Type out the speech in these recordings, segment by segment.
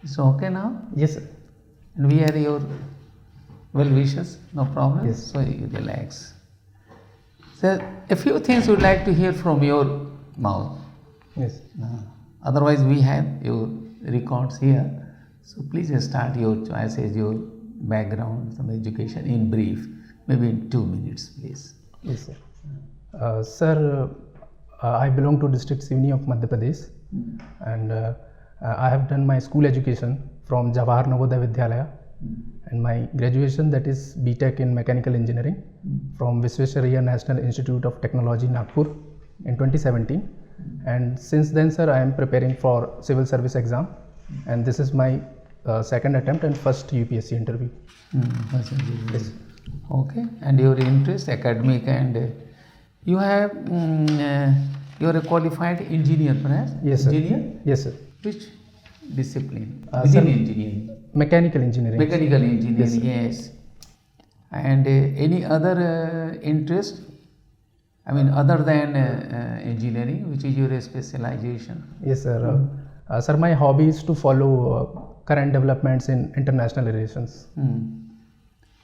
It's okay now? Yes, sir. And we are your well wishes, no problem. Yes. So you relax. So a few things we'd like to hear from your mouth. Yes. Otherwise, we have your records here. So please start your choices, your background, some education in brief, maybe in 2 minutes, please. Yes, sir. Sir, I belong to district Sivni of Madhya Pradesh, and I have done my school education from Jawahar Navodaya Vidyalaya, and my graduation, that is BTech in Mechanical Engineering from Visvesvaraya National Institute of Technology, Nagpur in 2017. And since then, sir, I am preparing for civil service exam, and this is my second attempt and first UPSC interview. Yes. Okay, and your interest, academic, and you have you are a qualified engineer, perhaps? Yes, sir. Engineer? Yes, sir. Which discipline? Sir, Within engineering. Mechanical engineering. Mechanical engineering, Yes, sir. yes. And any other interest? I mean, other than engineering, which is your specialization? Yes, sir. Sir, my hobby is to follow current developments in international relations.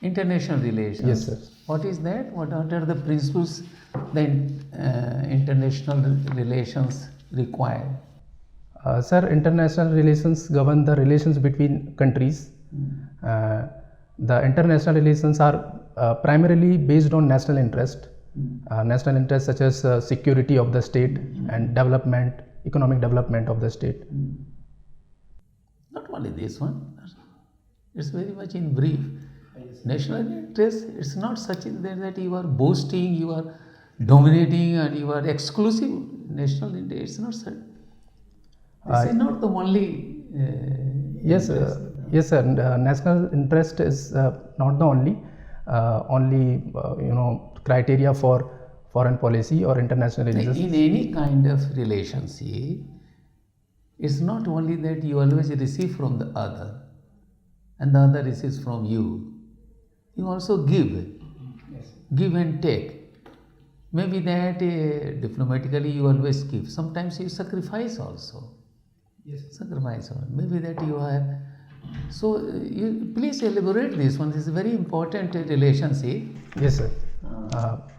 International relations. Yes, sir. What is that? What are the principles that international relations require? Sir, international relations govern the relations between countries. The international relations are primarily based on national interest. National interests such as security of the state and development, economic development of the state. Not only this one, it's very much in brief. National interest, it's not such that you are boasting, you are dominating, and you are exclusive. National interest, it's not such. This is not the only. Yes, yes, sir. National interest is not the only criteria for foreign policy or international relations. In any kind of relationship, it's not only that you always receive from the other, and the other receives from you. You also give and take. Maybe that diplomatically you always give. Sometimes you sacrifice also. Sacrifice also. Maybe that you have. So you please elaborate this one. This is a very important relationship. Yes, sir.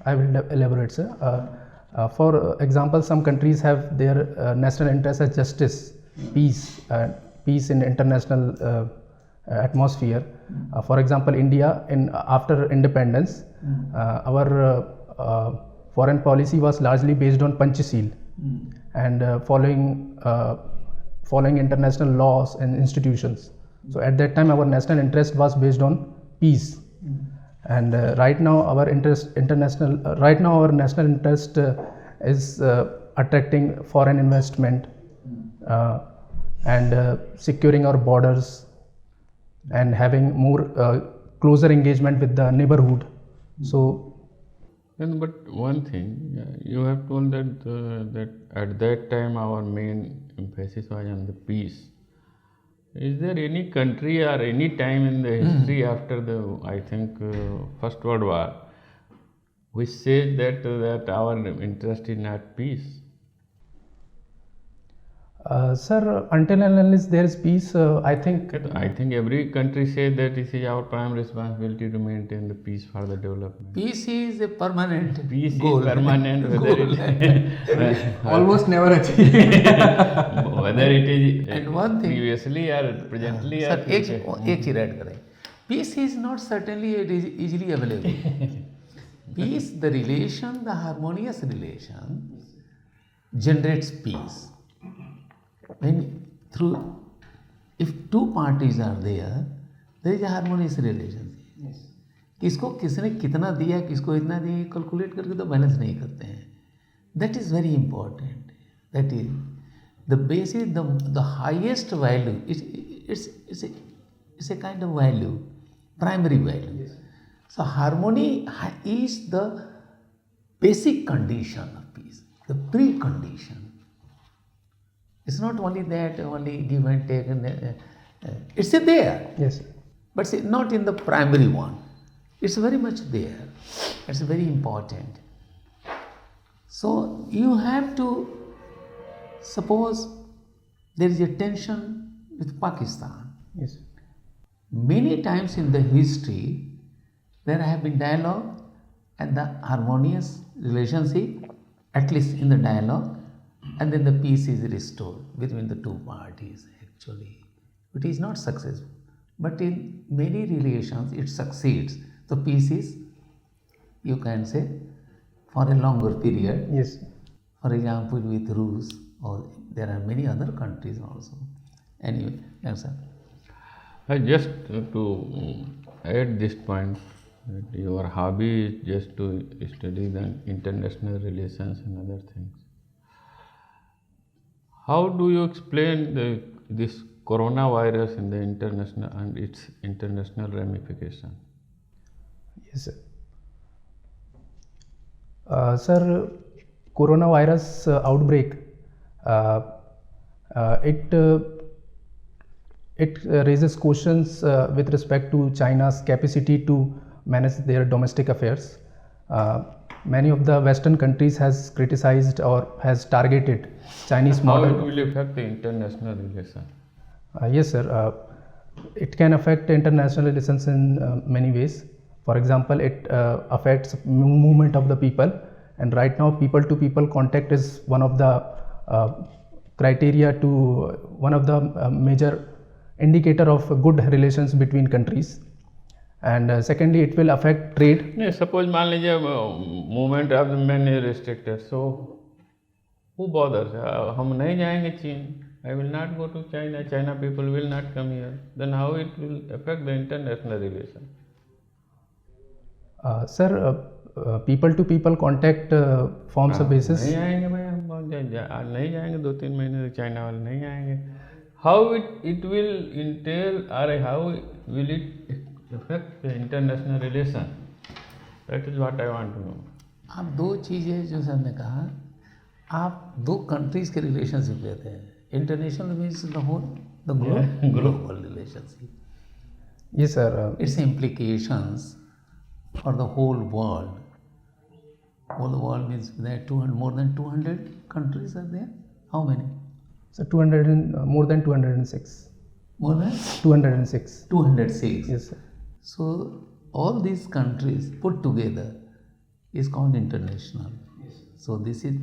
I will elaborate, sir. For example, some countries have their national interests as justice, peace in international atmosphere. For example, India, after independence, our foreign policy was largely based on Panchasheel and following international laws and institutions. So at that time, our national interest was based on peace. And right now, our national interest is attracting foreign investment and securing our borders and having more closer engagement with the neighborhood. So. But one thing, you have told that at that time our main emphasis was on the peace. Is there any country or any time in the history after the, I think, First World War, which says that our interest is not peace? Sir, until and unless there is peace, I think every country says that it is our prime responsibility to maintain the peace for the development. Peace is a permanent Peace goal. is permanent, whether almost never achieved. whether it is And one thing, previously or presently sir, or future. एक चीज add करें. Peace is not certainly easily available. Peace, the relation, the harmonious relation, generates peace. If two parties are there is a harmonious relationship. किसको किसने कितना दिया, किसको इतना दिया, कैलकुलेट करके तो बैलेंस नहीं करते हैं. That is very important. That is the basis, the highest value. It's a kind of value, primary value. So harmony is the basic condition of peace, the precondition. It's not only that, only give and take, it's there. Yes. But not in the primary one. It's very much there. It's very important. So you have to, suppose there is a tension with Pakistan. Yes. Many times in the history, there have been dialogue and the harmonious relationship, at least in the dialogue, and then the peace is restored between the two parties actually. It is not successful, but in many relations it succeeds. The peace is, you can say, for a longer period. Yes. For example, with Rus, or there are many other countries also. Anyway, yes, sir. I just to add this point, that your hobby is just to study the international relations and other things. How do you explain this coronavirus in the international and its international ramification? Yes, sir. Sir, coronavirus outbreak, uh, it raises questions with respect to China's capacity to manage their domestic affairs. Many of the Western countries has criticized or has targeted Chinese How model. it will affect the international relation? Yes, sir. It can affect international relations in many ways. For example, it affects movement of the people, and right now, people-to-people contact is one of the criteria to one of the major indicator of good relations between countries. And secondly, it will affect trade. नहीं, suppose मान लीजिए movement of the men is restricted, so who bothers? हम नहीं जाएंगे चीन. I will not go to China. China people will not come here. Then how it will affect the international relation? Sir, people-to-people contact forms a basis. नहीं आएंगे भाई, हम नहीं जाएंगे 2-3 महीने तक चाइना वाले नहीं आएंगे. How it will entail or how will it affect the international relation? That is what I want to know. आप दो चीज़ें जो सर ने कहा, आप दो कंट्रीज के रिलेशनशिप लेते हैं. International means the whole the global relationship. Yes, sir. Its implications for the whole world. Whole world means there are more than 200 countries are there. How many? So 200 and, more than 206. More than 206. 206. Yes, sir. So all these countries put together is called international. So this is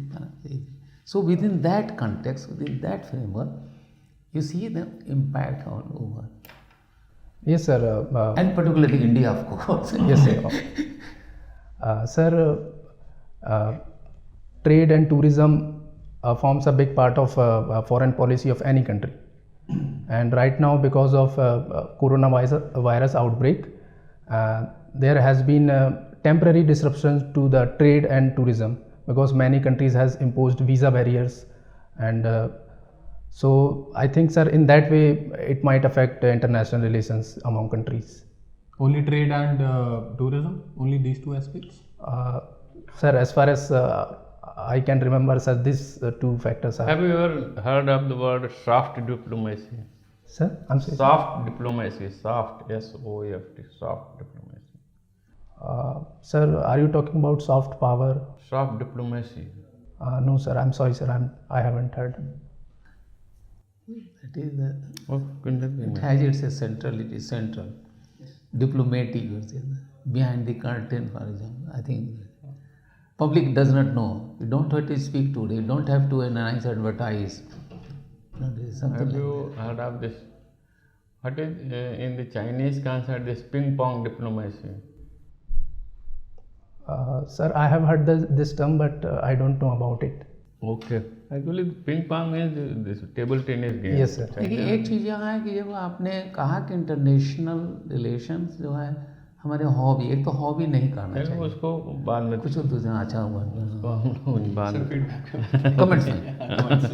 so within that context, within that framework, you see the impact all over, Yes, sir. and particularly India, of course. Yes, sir. Sir, trade and tourism forms a big part of foreign policy of any country. And right now, because of coronavirus outbreak, there has been temporary disruptions to the trade and tourism because many countries has imposed visa barriers, and so I think, sir, in that way it might affect international relations among countries. Only trade and tourism? Only these two aspects? Sir, as far as I can remember, sir, these two factors are. Have you ever heard of the word soft diplomacy? Sir, I'm sorry. Soft diplomacy, soft, S-O-F-T, soft diplomacy. Sir, are you talking about soft power? Soft diplomacy. No, sir. I'm sorry, sir. I haven't heard. It is the, Oh, it has its centrality, central, diplomatic, you say, behind the curtain, for example. I think public does not know. You don't have to speak today. You don't have to announce, advertise. Something Have like you heard of this? What is in the Chinese concept this ping pong diplomacy? Sir, I have heard this term, but I don't know about it. Okay. Actually, ping pong is this table tennis game. Yes, sir. देखिए एक चीज़ यहाँ है कि जब आपने कहा कि international relations जो है हमारे हॉबी, एक तो हॉबी नहीं करना चलो चाहिए, उसको बाद में कुछ दूसरा अच्छा हुआ उसको हम लोग बाद में कमेंट्स में.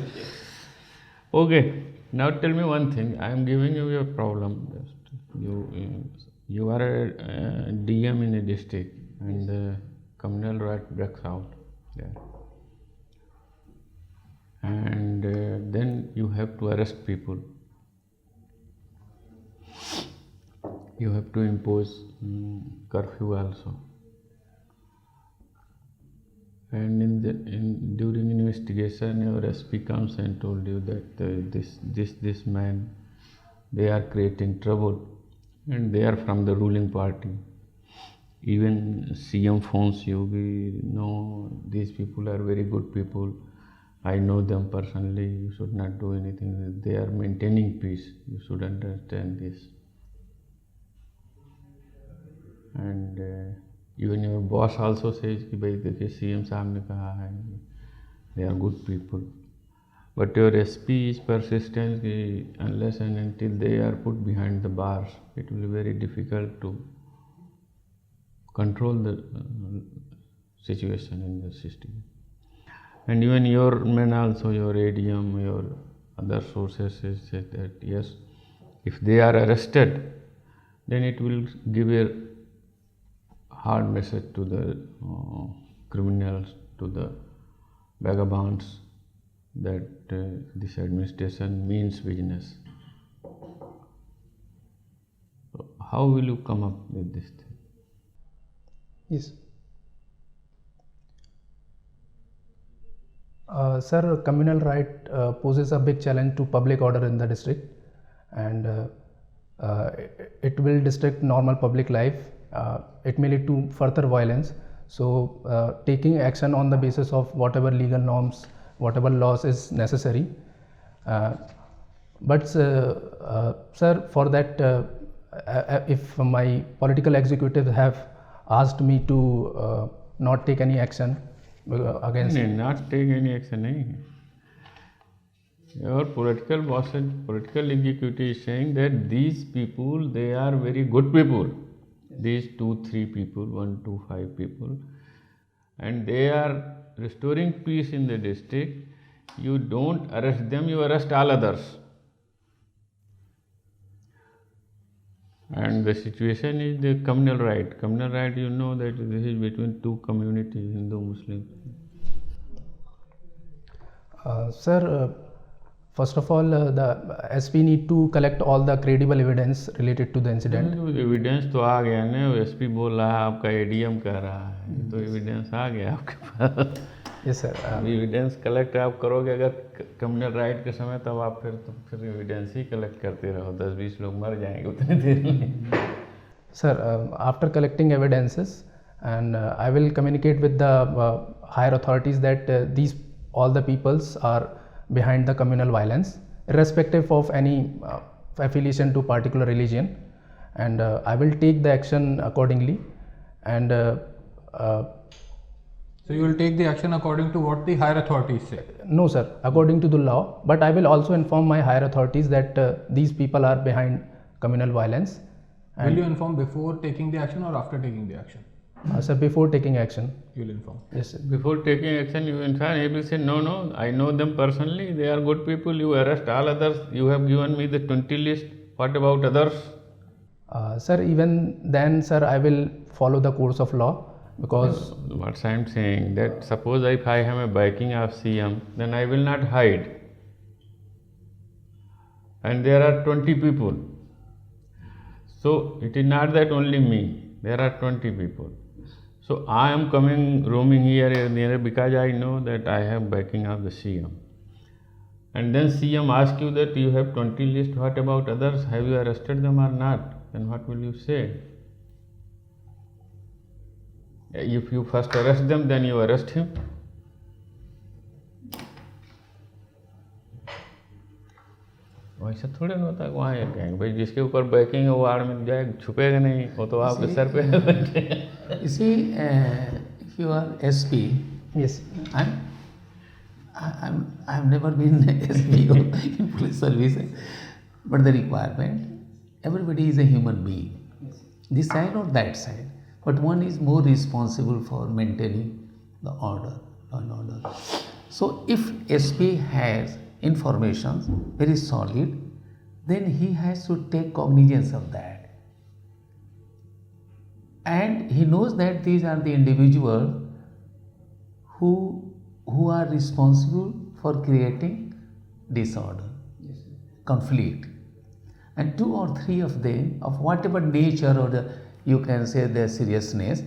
Okay. Now tell me one thing. I am giving you a problem. You are a DM in a district and communal riot breaks out there. And then you have to arrest people. You have to impose curfew also. And during investigation, your SP comes and told you that this man they are creating trouble, and they are from the ruling party. Even CM phones you, we know these people are very good people. I know them personally. You should not do anything. They are maintaining peace. You should understand this. And even your boss also says कि भाई देखिए CM साहब ने कहा है, they are good people. But your SP is persistent कि unless and until they are put behind the bars, it will be very difficult to control the situation in the system. And even your men also, your ADM, your other sources say that yes, if they are arrested, then it will give a hard message to the criminals, to the vagabonds, that this administration means business. So how will you come up with this thing? Yes. Sir, communal right poses a big challenge to public order in the district, and it will disrupt normal public life. It may lead to further violence. So, taking action on the basis of whatever legal norms, whatever laws is necessary. But sir, for that, if my political executives have asked me to not take any action against, not take any action. nahi. Your political bosses, political executive is saying that these people, they are very good people. These 2-3 people, 1-5 people, and they are restoring peace in the district. You don't arrest them, you arrest all others. And the situation is the communal right. Communal right, you know that this is between two communities, Hindu, Muslim. Sir, first of all, the SP need to collect all the credible evidence related to the incident. Evidence तो आ गया ना, SP बोल रहा है, आपका ADM कह रहा है, तो एविडेंस आ गया आपके पास. Yes, sir. एविडेंस कलेक्ट आप करोगे अगर कम्युनल राइट के समय, तब आप फिर एविडेंस ही कलेक्ट करते रहो, 10-20 लोग मर जाएंगे उतनी देर में. Sir, after collecting evidences, and I will communicate with the higher authorities that all the peoples are behind the communal violence, irrespective of any affiliation to particular religion, and I will take the action accordingly. And So you will take the action according to what the higher authorities say. no, sir, according to the law. But I will also inform my higher authorities that these people are behind communal violence. Will you inform before taking the action or after taking the action? Sir, before taking action. You will inform. Yes, sir. Before taking action, you inform. He will say, no, I know them personally. They are good people. You arrest all others. You have given me the 20 list. What about others? Sir, even then, sir, I will follow the course of law, because What I am saying, that suppose if I have a backing of CM, then I will not hide. And there are 20 people. So it is not that only me. There are 20 people. So I am roaming here and there because I know that I have backing of the CM. And then CM asks you that you have 20 list, what about others? Have you arrested them or not? Then what will you say? If you first arrest them, then you arrest him. वैसा थोड़े ना होता है. वहाँ एक gang भाई जिसके ऊपर बैकिंग है वो आड़ में जाए, छुपेगा नहीं, वो तो आपके सर पे बैठे. You see, if you are SP, yes, I've never been SP in police service, but the requirement, everybody is a human being, this side or that side, but one is more responsible for maintaining the order, law and order. So if SP has information very solid, then he has to take cognizance of that. And he knows that these are the individuals who are responsible for creating disorder, conflict. And 2 or 3 of them, of whatever nature or you can say their seriousness,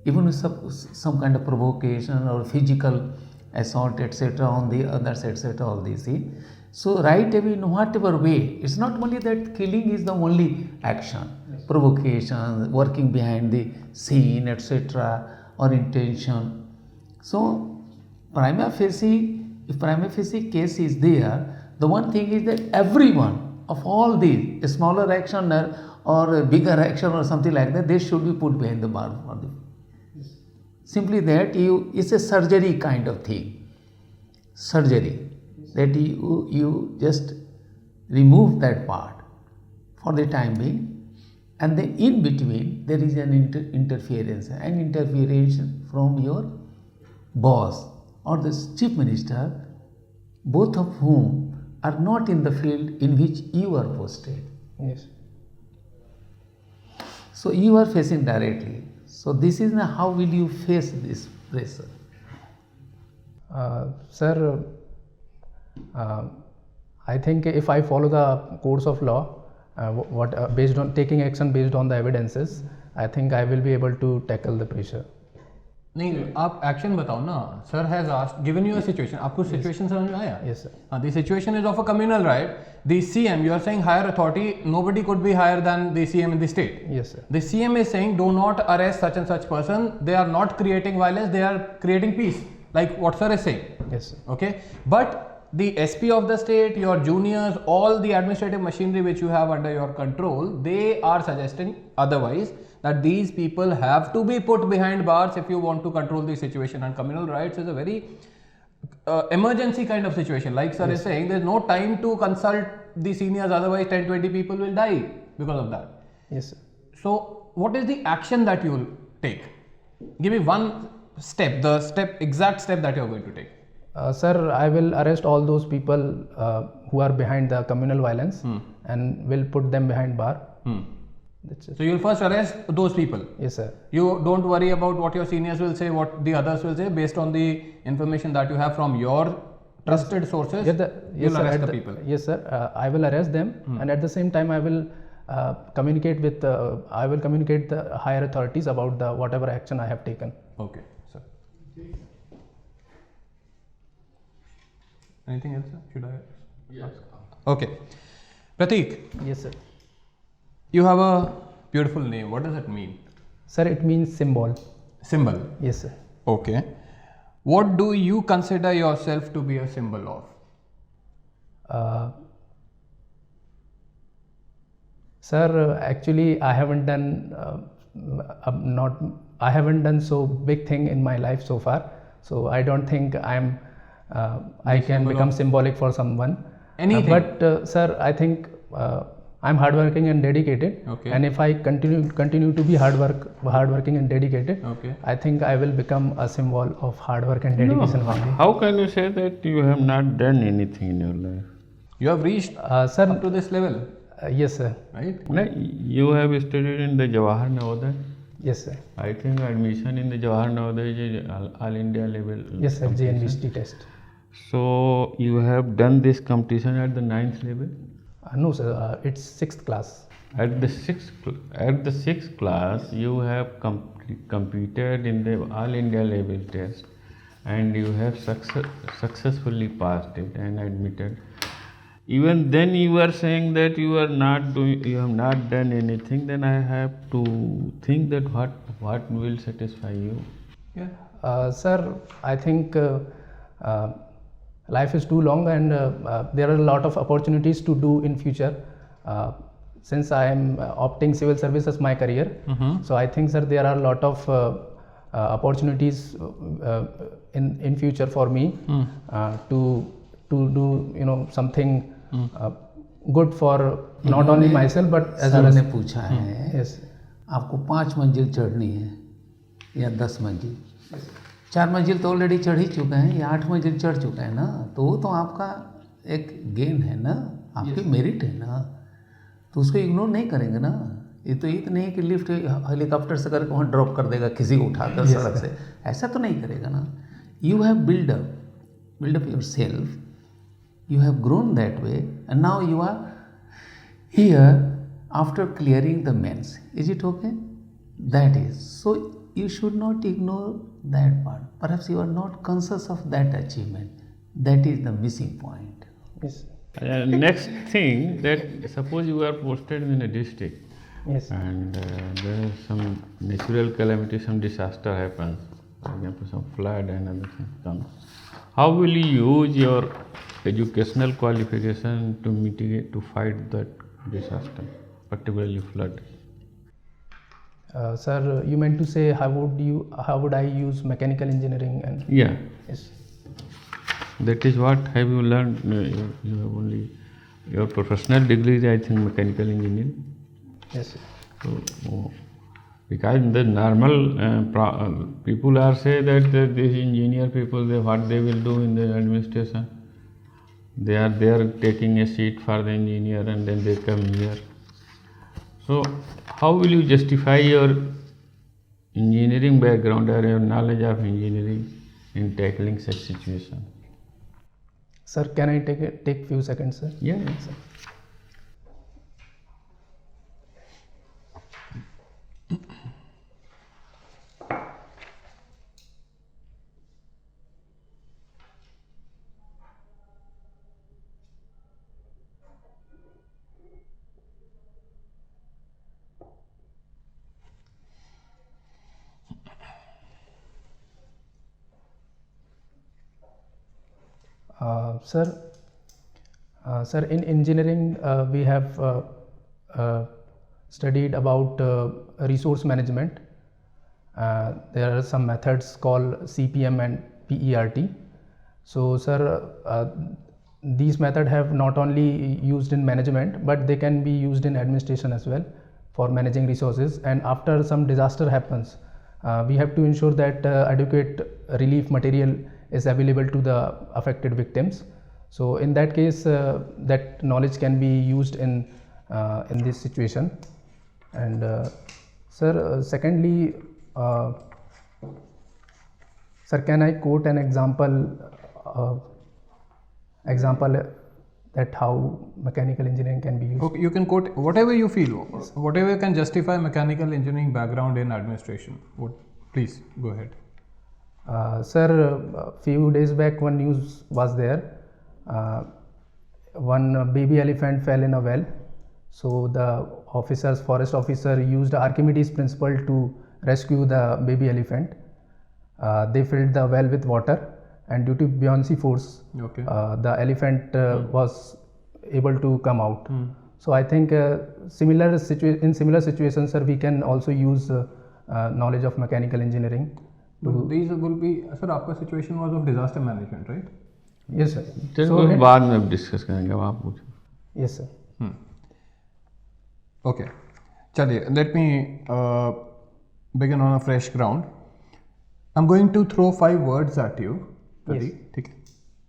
even with some kind of provocation or physical assault, etc., on the others, etc., all these things, So right away, in whatever way, it's not only that killing is the only action, provocation, working behind the scene, etc., or intention. So prima facie, if prima facie case is there, the one thing is that everyone of all these, a smaller action or a bigger action or something like that, they should be put behind the bar for the simply that it's a surgery kind of thing. Surgery. That you just remove that part for the time being, and then in between there is an interference from your boss or the chief minister, both of whom are not in the field in which you are posted. Yes. So you are facing directly. So this is how will you face this pressure? Sir, I think if I follow the course of law, based on taking action based on the evidences, I think I will be able to tackle the pressure. नहीं आप action बताओ ना. Sir has asked given you a situation. आपको situation समझ में आया? Yes, sir. The situation is of a communal riot. The CM, you are saying higher authority, nobody could be higher than the CM in the state. Yes, sir. The CM is saying do not arrest such and such person. They are not creating violence, they are creating peace. Like what sir is saying. Yes, sir. Okay. But the SP of the state, your juniors, all the administrative machinery which you have under your control, they are suggesting otherwise, that these people have to be put behind bars if you want to control the situation. And communal riots is a very emergency kind of situation. Like sir is saying, there is no time to consult the seniors, otherwise 10-20 people will die because of that. Yes, sir. So what is the action that you will take? Give me one step, exact step that you are going to take. Sir, I will arrest all those people who are behind the communal violence and will put them behind bar. That's it. So you will first arrest those people. Yes, sir. You don't worry about what your seniors will say, what the others will say. Based on the information that you have from your trusted sources, Yes, you will sir, arrest the people. Yes, sir. I will arrest them, and at the same time, I will communicate with. I will communicate the higher authorities about the whatever action I have taken. Okay, sir. Anything else, sir? Should I? Yes. Okay. Prateek, Yes, sir. you have a beautiful name. What does it mean? Sir, it means symbol. Symbol. Yes, sir. Okay. What do you consider yourself to be a symbol of? Sir, actually, I haven't done I haven't done so big thing in my life so far. So I don't think I can become symbolic for someone. Anything. But sir, I think I'm hardworking and dedicated. Okay. And if I continue to be hardworking and dedicated, Okay. I think I will become a symbol of hard work and dedication one day. How can you say that you have not done anything in your life? You have reached Sir, up to this level, yes, sir. right? No, you have studied in the Jawahar Navodaya. Yes, sir. I think admission in the Jawahar Navodaya is all India level. Yes, sir. JNVST test. So you have done this competition at the 9th level. No, sir. It's 6th class. At the sixth class, you have competed in the all India level test, and you have successfully passed it and admitted. Even then, you are saying that you have not done anything. Then I have to think that what will satisfy you. Yeah. Sir, I think life is too long, and there are a lot of opportunities to do in future. Since I am opting civil service as my career, so I think, sir, there are a lot of opportunities in future for me to do something good for not only myself but as well sir as. ने पूछा है Yes. आपको 5 मंजिल चढ़नी है या 10 मंजिल? 4 मंजिल तो ऑलरेडी चढ़ ही चुका है, या 8 मंजिल चढ़ चुका है ना, तो वो तो आपका एक गेन है ना, आपकी मेरिट है ना, तो उसको इग्नोर नहीं करेंगे ना. ये तो नहीं कि लिफ्ट हेलीकॉप्टर से करके वहाँ ड्रॉप कर देगा किसी को उठाकर सड़क से, ऐसा तो नहीं करेगा ना. You have build up your self, you have grown that way, and now you are here after clearing the mains. Is it okay? That is. So you should not ignore that part. Perhaps you are not conscious of that achievement. That is the missing point. Yes. Next thing, that suppose you are posted in a district Yes. and there is some natural calamity, some disaster happens, for example, some flood and other things comes. How will you use your educational qualification to mitigate, to fight that disaster, particularly flood? Sir, you meant to say how would I use mechanical engineering and Yeah, yes. that is what have you learned. You have only your professional degree is, I think, mechanical engineering. Yes, sir. So, because the normal people are say that these engineer people, what they will do in the administration, they are there taking a seat for the engineer and then they come here. So how will you justify your engineering background or your knowledge of engineering in tackling such situation? Sir, can I take few seconds, sir? Yeah. Sir, sir, in engineering we have studied about resource management. There are some methods called CPM and PERT. So, sir, these methods have not only used in management, but they can be used in administration as well for managing resources. And after some disaster happens, we have to ensure that adequate relief material is available to the affected victims. So, in that case, that knowledge can be used in this situation. And sir, secondly, sir, can I quote an example that how mechanical engineering can be used? Okay, you can quote whatever you feel, whatever can justify mechanical engineering background in administration. Please go ahead. Sir, a few days back one news was there. One baby elephant fell in a well. So the forest officer used Archimedes principle to rescue the baby elephant. They filled the well with water, and due to buoyancy force, Okay. the elephant was able to come out. So I think in similar situations, sir, we can also use knowledge of mechanical engineering. But these will be, sir, आपका situation was of disaster management, right? Yes, sir. चलो बाद में discuss करेंगे, अब आप पूछो. Yes, sir. Okay. Chaliye, let me begin on a fresh ground. I'm going to throw 5 words at you. Ready? Okay.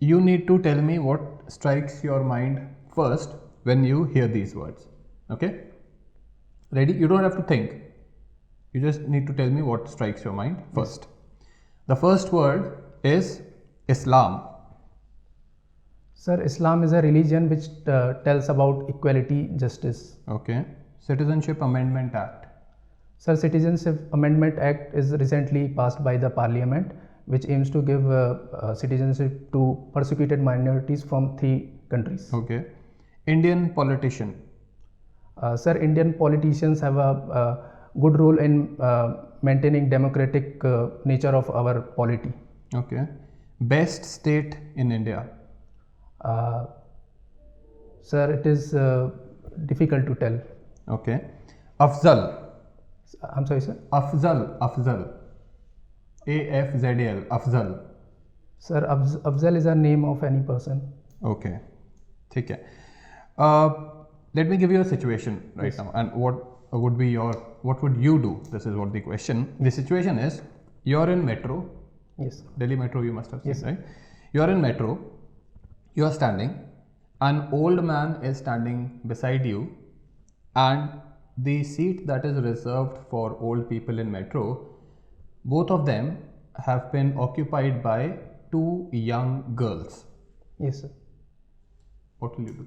You need to tell me what strikes your mind first when you hear these words. Okay? Ready? You don't have to think. You just need to tell me what strikes your mind first. The first word is Islam. Sir, Islam is a religion which tells about equality, justice. Okay. Citizenship Amendment Act. Sir, Citizenship Amendment Act is recently passed by the Parliament, which aims to give citizenship to persecuted minorities from 3 countries. Okay. Indian politician. Sir, Indian politicians have a good role in maintaining democratic nature of our polity. Okay. Best state in India. Sir, it is difficult to tell. Okay. Afzal. I'm sorry, sir. Afzal. AFZL. Afzal. Sir, Afzal is a name of any person. Okay. ठीक है. Let me give you a situation right now, and what would you do? This is what the question. The situation is, you're in metro. Yes. Delhi metro, you must have seen, Yes. right? You're in metro. You are standing. An old man is standing beside you, and the seat that is reserved for old people in metro, both of them have been occupied by 2 young girls. Yes, sir. What will you do?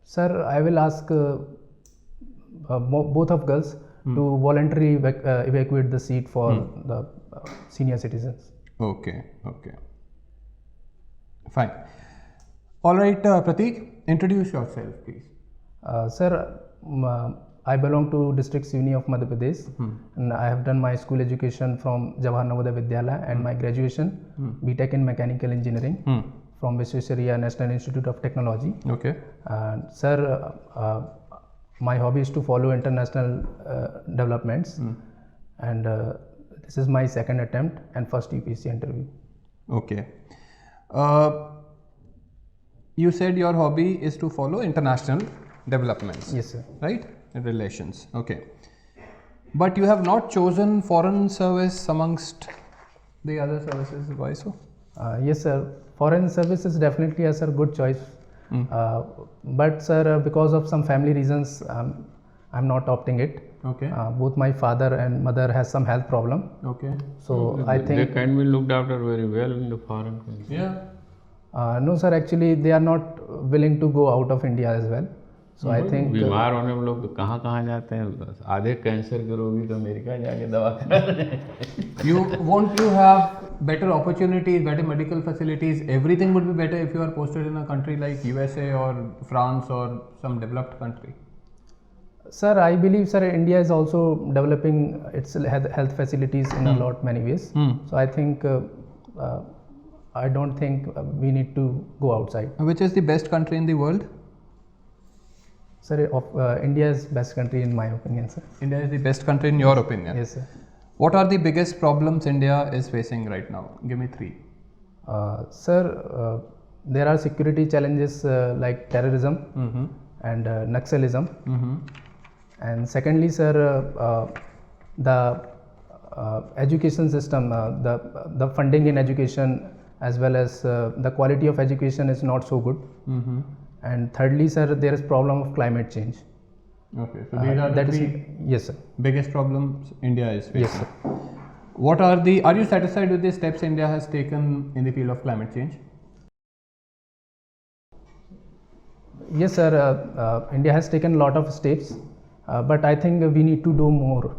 Sir, I will ask both of girls to voluntarily evacuate the seat for the senior citizens. Okay. Fine. All right, Prateek, introduce yourself, please. Sir, I belong to District Sivni of Madhya Pradesh, and I have done my school education from Jawahar Navodaya Vidyalaya and my graduation BTech in Mechanical Engineering from Visvesvaraya National Institute of Technology. Okay. Sir, my hobby is to follow international developments, and this is my second attempt and first UPSC interview. Okay. You said your hobby is to follow international developments. Yes, sir. Right? Relations. Okay. But you have not chosen foreign service amongst the other services. Why so? Yes, sir. Foreign service is definitely a sir good choice. But sir, because of some family reasons, I'm not opting it. Okay. Both my father and mother has some health problem, Okay. so I They think can be looked after very well in the foreign country. Yeah. no sir. Actually, they are not willing to go out of India as well. So I think बीमार होने में लोग कहाँ कहाँ जाते हैं, आधे cancer के रोगी तो अमेरिका जाके दवा करा रहे हैं. Won't you have better opportunities, better medical facilities? Everything would be better if you are posted in a country like USA or France or some developed country. Sir, I believe sir, India is also developing its health facilities in a lot many ways. So I think I don't think we need to go outside. Which is the best country in the world? Sir, India is best country in my opinion, sir. India is the best country in your opinion. Yes, sir. What are the biggest problems India is facing right now? Give me three. Sir, there are security challenges like terrorism and Naxalism. And secondly, sir, the education system, the funding in education as well as the quality of education is not so good. And thirdly, sir, there is problem of climate change. Okay, so these are the That is, three yes, sir. biggest problems India is facing. Yes, sir. What are you satisfied with the steps India has taken in the field of climate change? Yes, sir. India has taken a lot of steps, but I think we need to do more.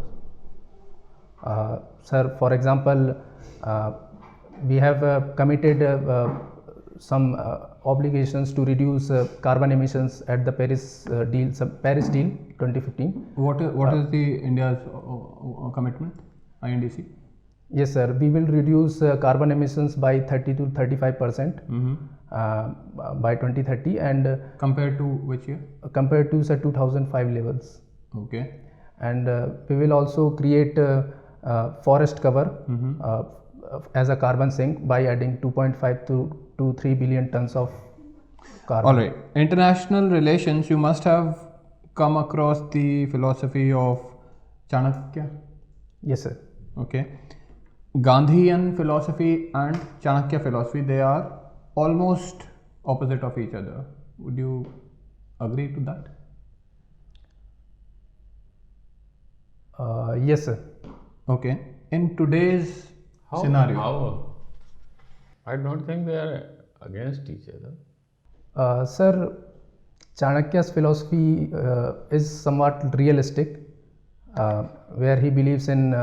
Sir, for example, we have committed some obligations to reduce carbon emissions at the Paris Deal 2015. What is the India's commitment? INDC? Yes, sir. We will reduce carbon emissions by 30 to 35% by 2030, and Compared to which year? compared to sir 2005 levels. Okay. And we will also create forest cover as a carbon sink by adding 2.5 to 3 billion tons of carbon. All right. International relations, you must have come across the philosophy of Chanakya. Yes, sir. Okay. Gandhian philosophy and Chanakya philosophy, they are almost opposite of each other. Would you agree to that? Yes, sir. Okay. In today's scenario, How? I don't think they are against each other. Sir, Chanakya's philosophy is somewhat realistic, where he believes in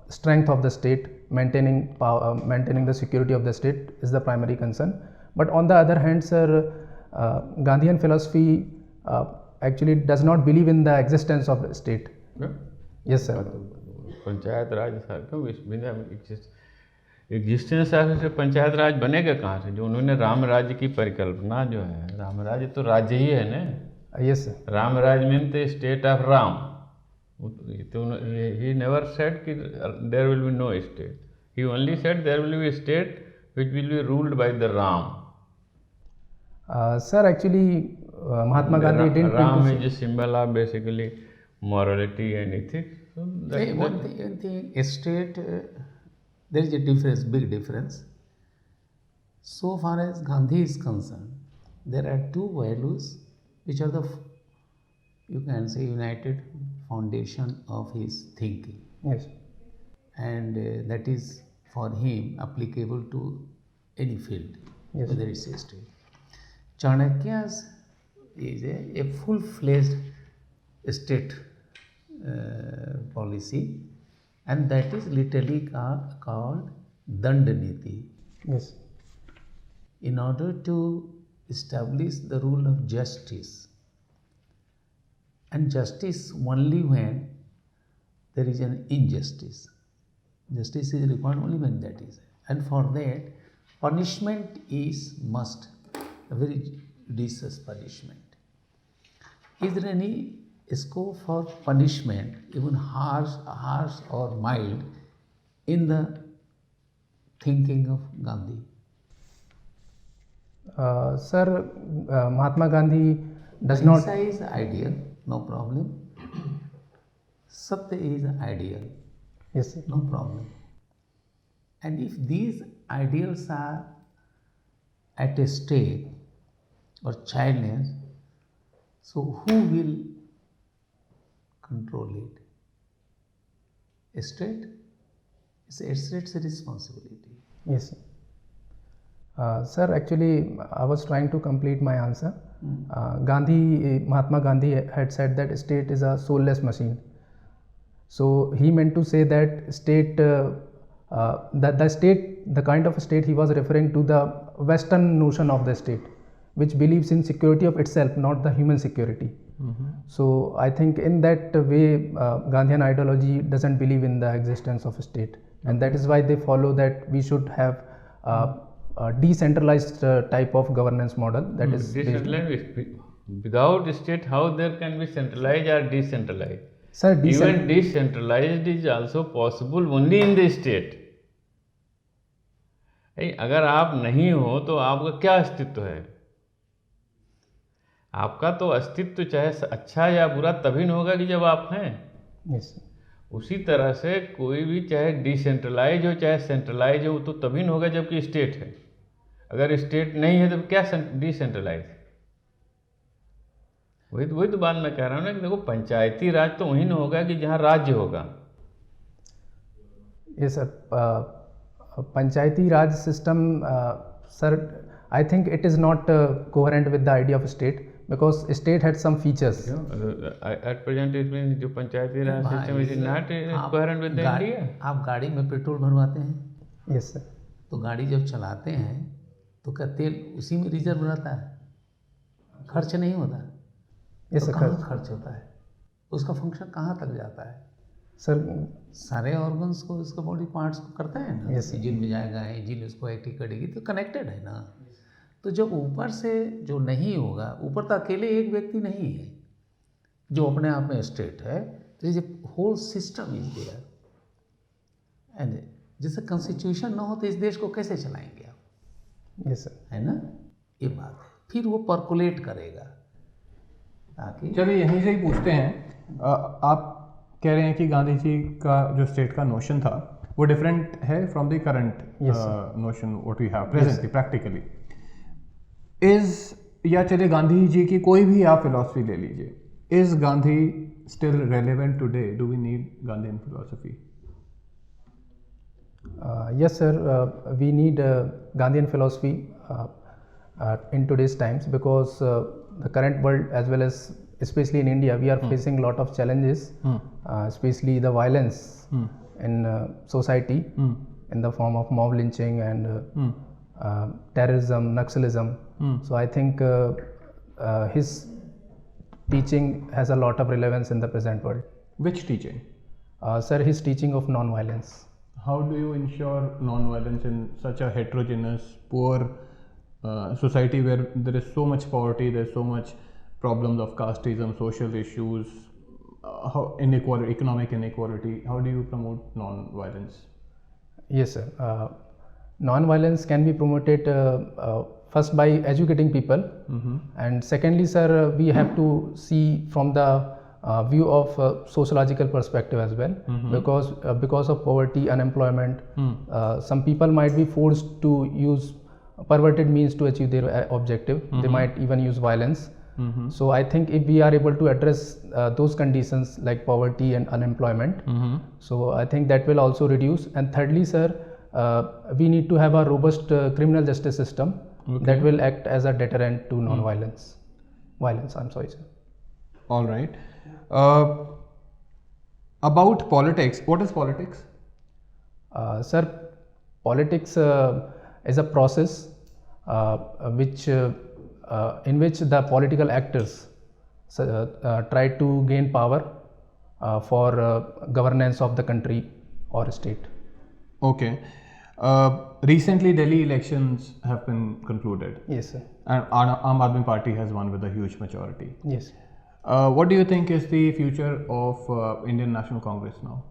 strength of the state, maintaining power, maintaining the security of the state is the primary concern. But on the other hand, sir, Gandhian philosophy actually does not believe in the existence of the state. Yeah? Yes, sir. Panchayat राज क्यों बिना existence से पंचायत राज बनेगा कहाँ से? जो उन्होंने राम राज्य की परिकल्पना जो है, राम राज्य तो राज्य ही है ना. Yes, sir. राम राज्य mean the state of Ram. He never said कि there will be no state. He only said there will be a state which will be ruled by the Ram. Sir, actually, Mahatma Gandhi didn't. Ram is a symbol of basically morality and ethics. So One thing, state, there is a difference, big difference. So far as Gandhi is concerned, there are two values which are the, you can say, united foundation of his thinking, Yes. and that is for him applicable to any field, Yes. whether it's a state. Chanakya's is a full-fledged state policy, and that is literally called Dand Niti. Yes. in order to establish the rule of justice, and justice only when there is an injustice. Justice is required only when that is, and for that punishment is must, a very judicious punishment. Is there any scope for punishment, even harsh or mild, in the thinking of Gandhi? Sir, Mahatma Gandhi does not. Ahimsa is ideal, no problem. Satya is ideal, Yes, sir. no problem. And if these ideals are at a stake or challenge, so who will control it? A state? It's a state's responsibility. Yes, sir. Sir, actually, I was trying to complete my answer. Mahatma Gandhi had said that state is a soulless machine. So he meant to say that state, the kind of state he was referring to, the Western notion of the state, which believes in security of itself, not the human security. So I think in that way, Gandhian ideology doesn't believe in the existence of a state, and that is why they follow that we should have a decentralized type of governance model. That is based on- Decentralized, without state, how there can be centralized or decentralized? Sir, Even decentralized is also possible only in the state. अगर आप नहीं हो तो आपका क्या अस्तित्व है? आपका तो अस्तित्व चाहे अच्छा या बुरा तभी न होगा कि जब आप हैं. Yes, sir. उसी तरह से कोई भी चाहे डिसेंट्रलाइज हो चाहे सेंट्रलाइज हो तो तभी न होगा जबकि स्टेट है. अगर स्टेट नहीं है तो क्या डिसेंट्रलाइज? वही तो बात मैं कह रहा हूँ ना कि देखो पंचायती राज तो वहीं न होगा कि जहाँ राज्य होगा. Yes, sir. Panchayati Raj system, sir, I think it is not coherent with the idea of state, because state had some features. At present it means जो Panchayati Raj system is not coherent with the India. आप गाड़ी में petrol भरवाते हैं, Yes, sir. तो गाड़ी जब चलाते हैं तो क्या तेल उसी में रिजर्व रहता है? खर्च नहीं होता? Yes, तो sir. कहाँ खर्च होता है? उसका फंक्शन कहाँ तक जाता है? Sir, सारे ऑर्गन्स को, इसके बॉडी पार्ट्स को करता है ना. Yes, sir. इंजन में जाएगा, इंजन उसको एक्टिव करेगी, तो कनेक्टेड है ना. तो जब ऊपर से जो नहीं होगा, ऊपर तो अकेले एक व्यक्ति नहीं है जो अपने आप में स्टेट है, तो ये whole system is there. And जैसे कॉन्स्टिट्यूशन ना हो तो इस देश को कैसे चलाएंगे आप? yes, sir. है ना, ये बात है. फिर वो पर्कुलेट करेगा ताकि चलिए यहीं से ही पूछते हैं. आप कह रहे हैं कि गांधी जी का जो स्टेट का नोशन था वो डिफरेंट है from the current notion what we have presently practically. या चलिए गांधी जी की कोई भी आप फिलॉसफी ले लीजिए. Is Gandhi still relevant today? Do we need Gandhian philosophy? Yes, sir. We need Gandhian philosophy in today's times, because the current world, as well as especially in India, we are facing a lot of challenges, especially the violence in society in the form of mob lynching and terrorism, Naxalism. So I think his teaching has a lot of relevance in the present world. Which teaching? Sir, his teaching of non-violence. How do you ensure non-violence in such a heterogeneous, poor society where there is so much poverty, there is so much problems of casteism, social issues, inequality, economic inequality? How do you promote non-violence? Yes, sir. Non-violence can be promoted first by educating people, and secondly, sir, we have to see from the view of sociological perspective as well, because of poverty, unemployment, some people might be forced to use perverted means to achieve their objective. They might even use violence. So I think if we are able to address those conditions like poverty and unemployment, so I think that will also reduce. And thirdly, sir, we need to have a robust criminal justice system that will act as a deterrent to non-violence. Violence, I'm sorry, sir. All right. About politics, what is politics? Sir, politics is a process in which the political actors try to gain power for governance of the country or state. Okay. Recently, Delhi elections have been concluded, Yes, sir. and Aam Aadmi Party has won with a huge majority. Yes. What do you think is the future of Indian National Congress now?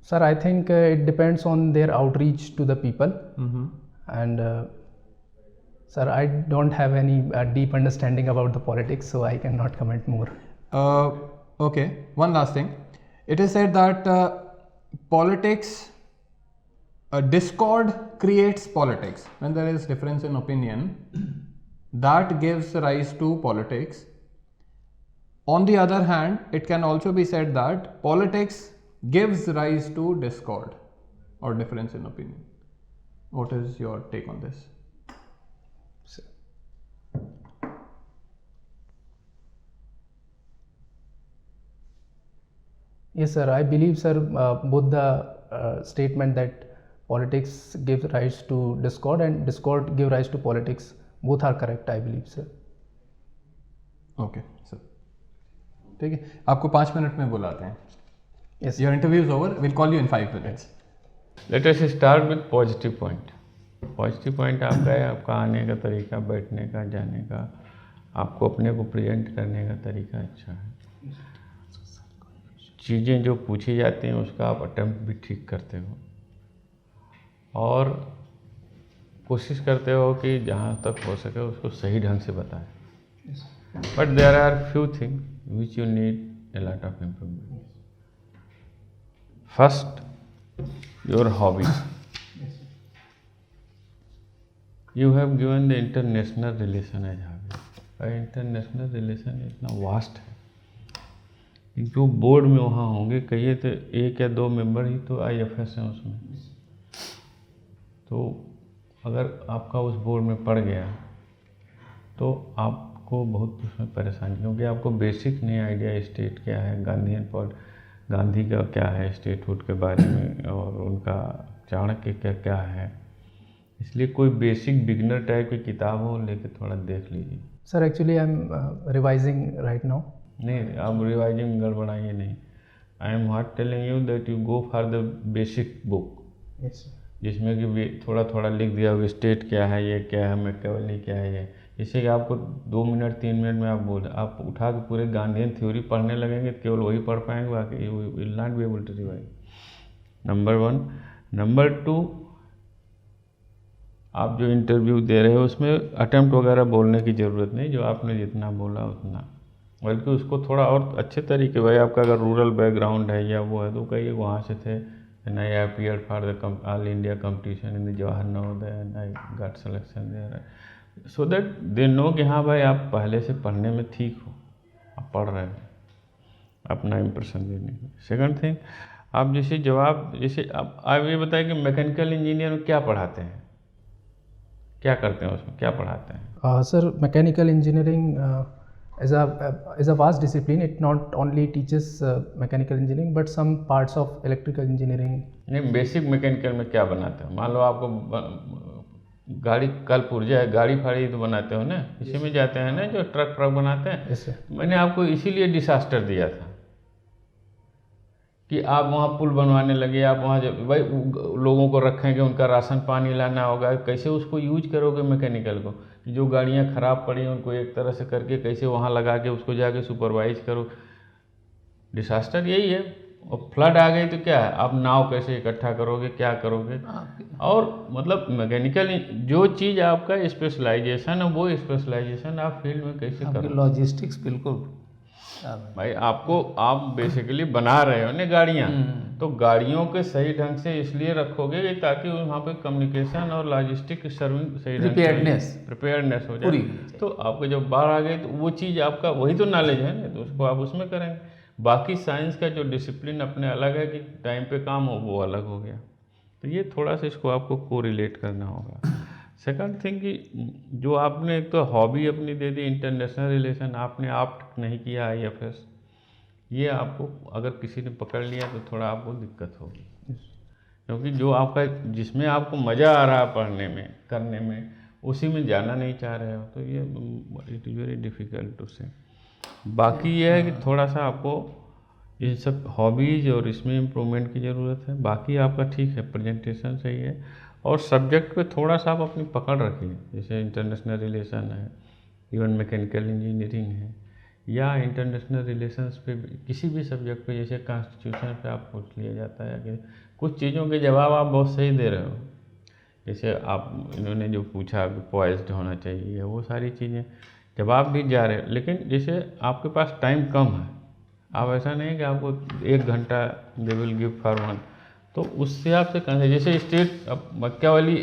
Sir, I think it depends on their outreach to the people. And sir, I don't have any deep understanding about the politics, so I cannot comment more. Okay, one last thing. It is said that discord creates politics. When there is difference in opinion, that gives rise to politics. On the other hand, it can also be said that politics gives rise to discord or difference in opinion. What is your take on this? Yes, sir. I believe, sir, both the statement that politics gives rise to discord and discord give rise to politics, both are correct, I believe, sir. Okay, sir. ठीक है, आपको 5 minute में बुलाते हैं. Yes. Your interview is over. We'll call you in 5 minutes. Let us start with positive point. Positive point आपका है, आपका आने का तरीका, बैठने का, जाने का, आपको अपने को प्रेजेंट करने का तरीका अच्छा है. चीज़ें जो पूछी जाती हैं उसका आप अटेम्प्ट भी ठीक करते हो और कोशिश करते हो कि जहाँ तक हो सके उसको सही ढंग से बताएं. But there are few thing which you need a lot of improvement. First, your hobby. You have given the international relation as hobby. International relation इतना वास्ट है. जो बोर्ड में वहाँ होंगे कहिए तो 1 या 2 मेंबर ही तो IFS हैं उसमें. तो अगर आपका उस बोर्ड में पड़ गया तो आपको बहुत उसमें परेशानी, क्योंकि आपको बेसिक नहीं आइडिया स्टेट क्या है, गांधी का क्या है स्टेटहुड के बारे में और उनका चाणक्य का क्या है. इसलिए कोई बेसिक बिगनर टाइप की किताब हो लेके थोड़ा देख लीजिए. Sir, actually I am revising right now. नहीं, आप रिवाइजिंग गड़बड़ाइए नहीं. आई am not telling you that you go for the basic book Yes, sir. जिसमें कि थोड़ा थोड़ा लिख दिया हो स्टेट क्या है, ये क्या है, मैकियावेली क्या है, ये जिससे कि आपको 2 मिनट 3 मिनट में आप उठा के पूरे गांधीयन थ्योरी पढ़ने लगेंगे तो केवल वही पढ़ पाएंगे, बाकी you will not be able to revise. Number 1. Number 2, आप जो इंटरव्यू दे रहे हो उसमें अटेम्प्ट वगैरह बोलने की ज़रूरत नहीं. जो आपने जितना बोला उतना, बल्कि उसको थोड़ा और अच्छे तरीके, भाई आपका अगर रूरल बैकग्राउंड है या वो है तो कहिए वहाँ से थे and I appear for the all India competition in the Jawahar Navodaya and I got selection there, so that they know कि हाँ भाई आप पहले से पढ़ने में ठीक हो, आप पढ़ रहे हो अपना इम्प्रेशन देने में. सेकंड थिंग, आप जैसे आप ये बताएं कि मैकेनिकल इंजीनियर में क्या पढ़ाते हैं, क्या करते हैं उसमें, क्या पढ़ाते हैं? Sir, mechanical engineering is a vast discipline. It not only teaches mechanical engineering but some parts of electrical engineering. नहीं, बेसिक मैकेनिकल में क्या बनाते हो? मान लो आपको गाड़ी कल पुर्जा है, गाड़ी फाड़ी तो बनाते हो ना, इसी में जाते हैं ना जो ट्रक बनाते हैं. Yes, sir. मैंने आपको इसीलिए डिसास्टर दिया था कि आप वहाँ पुल बनवाने लगे, आप वहाँ भाई लोगों को रखेंगे, उनका राशन पानी लाना होगा, कैसे उसको यूज करोगे मैकेनिकल को, कि जो गाड़ियाँ ख़राब पड़ी हैं उनको एक तरह से करके कैसे वहाँ लगा के उसको जाके सुपरवाइज करो. डिसास्टर यही है. और फ्लड आ गई तो क्या है, आप नाव कैसे इकट्ठा करोगे, क्या करोगे. और मतलब मैकेनिकल जो चीज़ आपका स्पेशलाइजेशन है वो स्पेशलाइजेशन आप फील्ड में कैसे करोगे. लॉजिस्टिक्स बिल्कुल भाई आप बेसिकली बना रहे हो ना गाड़ियाँ, तो गाड़ियों के सही ढंग से इसलिए रखोगे कि ताकि वहाँ पे कम्युनिकेशन और लॉजिस्टिक सर्विंग सही ढंग से प्रिपेयर्डनेस हो जाए. तो आपको जब बाढ़ आ गई तो वो चीज़ आपका वही तो नॉलेज है ना, तो उसको आप उसमें करेंगे. बाकी साइंस का जो डिसिप्लिन अपने अलग है कि टाइम पे काम हो वो अलग हो गया. तो ये थोड़ा सा इसको आपको कोरिलेट करना होगा. सेकंड थिंग कि जो आपने एक तो हॉबी अपनी दे दी इंटरनेशनल रिलेशन, आपने ऑप्ट नहीं किया IFS, ये आपको अगर किसी ने पकड़ लिया तो थोड़ा आपको दिक्कत होगी. क्योंकि जो आपका जिसमें आपको मज़ा आ रहा है पढ़ने में करने में, उसी में जाना नहीं चाह रहे हो, तो ये it is very difficult to say. बाकी ये है कि थोड़ा सा आपको इन सब हॉबीज़ और इसमें इम्प्रूवमेंट की ज़रूरत है। बाकी आपका ठीक है, प्रेजेंटेशन सही है, और सब्जेक्ट पे थोड़ा सा आप अपनी पकड़ रखिए। जैसे इंटरनेशनल रिलेशन है, इवन मैकेनिकल इंजीनियरिंग है, या इंटरनेशनल रिलेशंस पे किसी भी सब्जेक्ट पे, जैसे कॉन्स्टिट्यूशन पे आप पूछ लिया जाता है कि कुछ चीज़ों के जवाब आप बहुत सही दे रहे हो। जैसे आप इन्होंने जो पूछा कि पॉइज्ड होना चाहिए, वो सारी चीज़ें जवाब भी जा रहे हैं, लेकिन जैसे आपके पास टाइम कम है, आप ऐसा नहीं कि आपको 1 घंटा they will give for one, तो उससे आपसे कहें जैसे स्टेट मक्यावली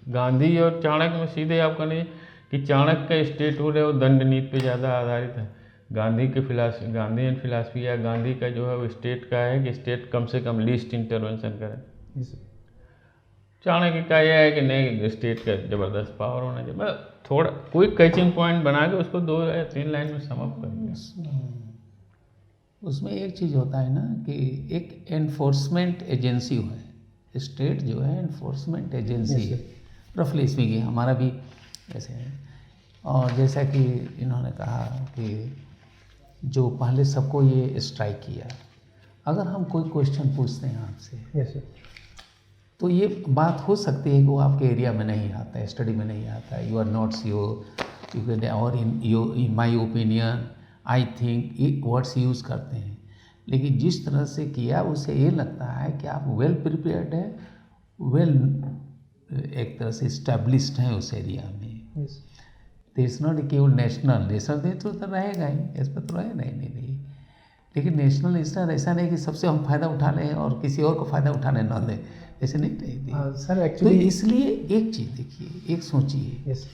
गांधी और चाणक्य में सीधे आपका नहीं कि चाणक्य का स्टेट रूल है वो दंड नीति पे ज़्यादा आधारित है। गांधी के फिलासफी, गांधीयन फिलासफी या गांधी का जो है वो स्टेट का है कि स्टेट कम से कम लीस्ट इंटरवेंशन करे। चाणक्य का यह है कि नहीं, स्टेट का ज़बरदस्त पावर होना चाहिए। मैं थोड़ा कोई कैचिंग पॉइंट बना के उसको 2 या 3 लाइन में सम अप करेंगे। उसमें एक चीज़ होता है ना कि एक एनफोर्समेंट एजेंसी है, स्टेट जो है एनफोर्समेंट एजेंसी है, रफली स्पीकिंग हमारा भी ऐसे है। और जैसा कि इन्होंने कहा कि जो पहले सबको ये स्ट्राइक किया, अगर हम कोई क्वेश्चन पूछते हैं आपसे, यस सर, तो ये बात हो सकती है कि वो आपके एरिया में नहीं आता है, स्टडी में नहीं आता है, you are not sure, you can, और in my opinion, I think, words use करते हैं। लेकिन जिस तरह से किया उससे ये लगता है कि आप वेल प्रिपेयर्ड है, वेल एक तरह से इस्टेब्लिश्ड हैं उस एरिया में। यस इट्स नॉट केवल नेशनल तो रहेगा ही, इस पर तो रहे नहीं। लेकिन नेशनल नेशनल ऐसा नहीं कि सबसे हम फ़ायदा उठा लें और किसी और को फ़ायदा उठाने न दें, ऐसे नहीं रहेगी। सर तो एक्चुअली इसलिए एक चीज़ देखिए, एक सोचिए, यस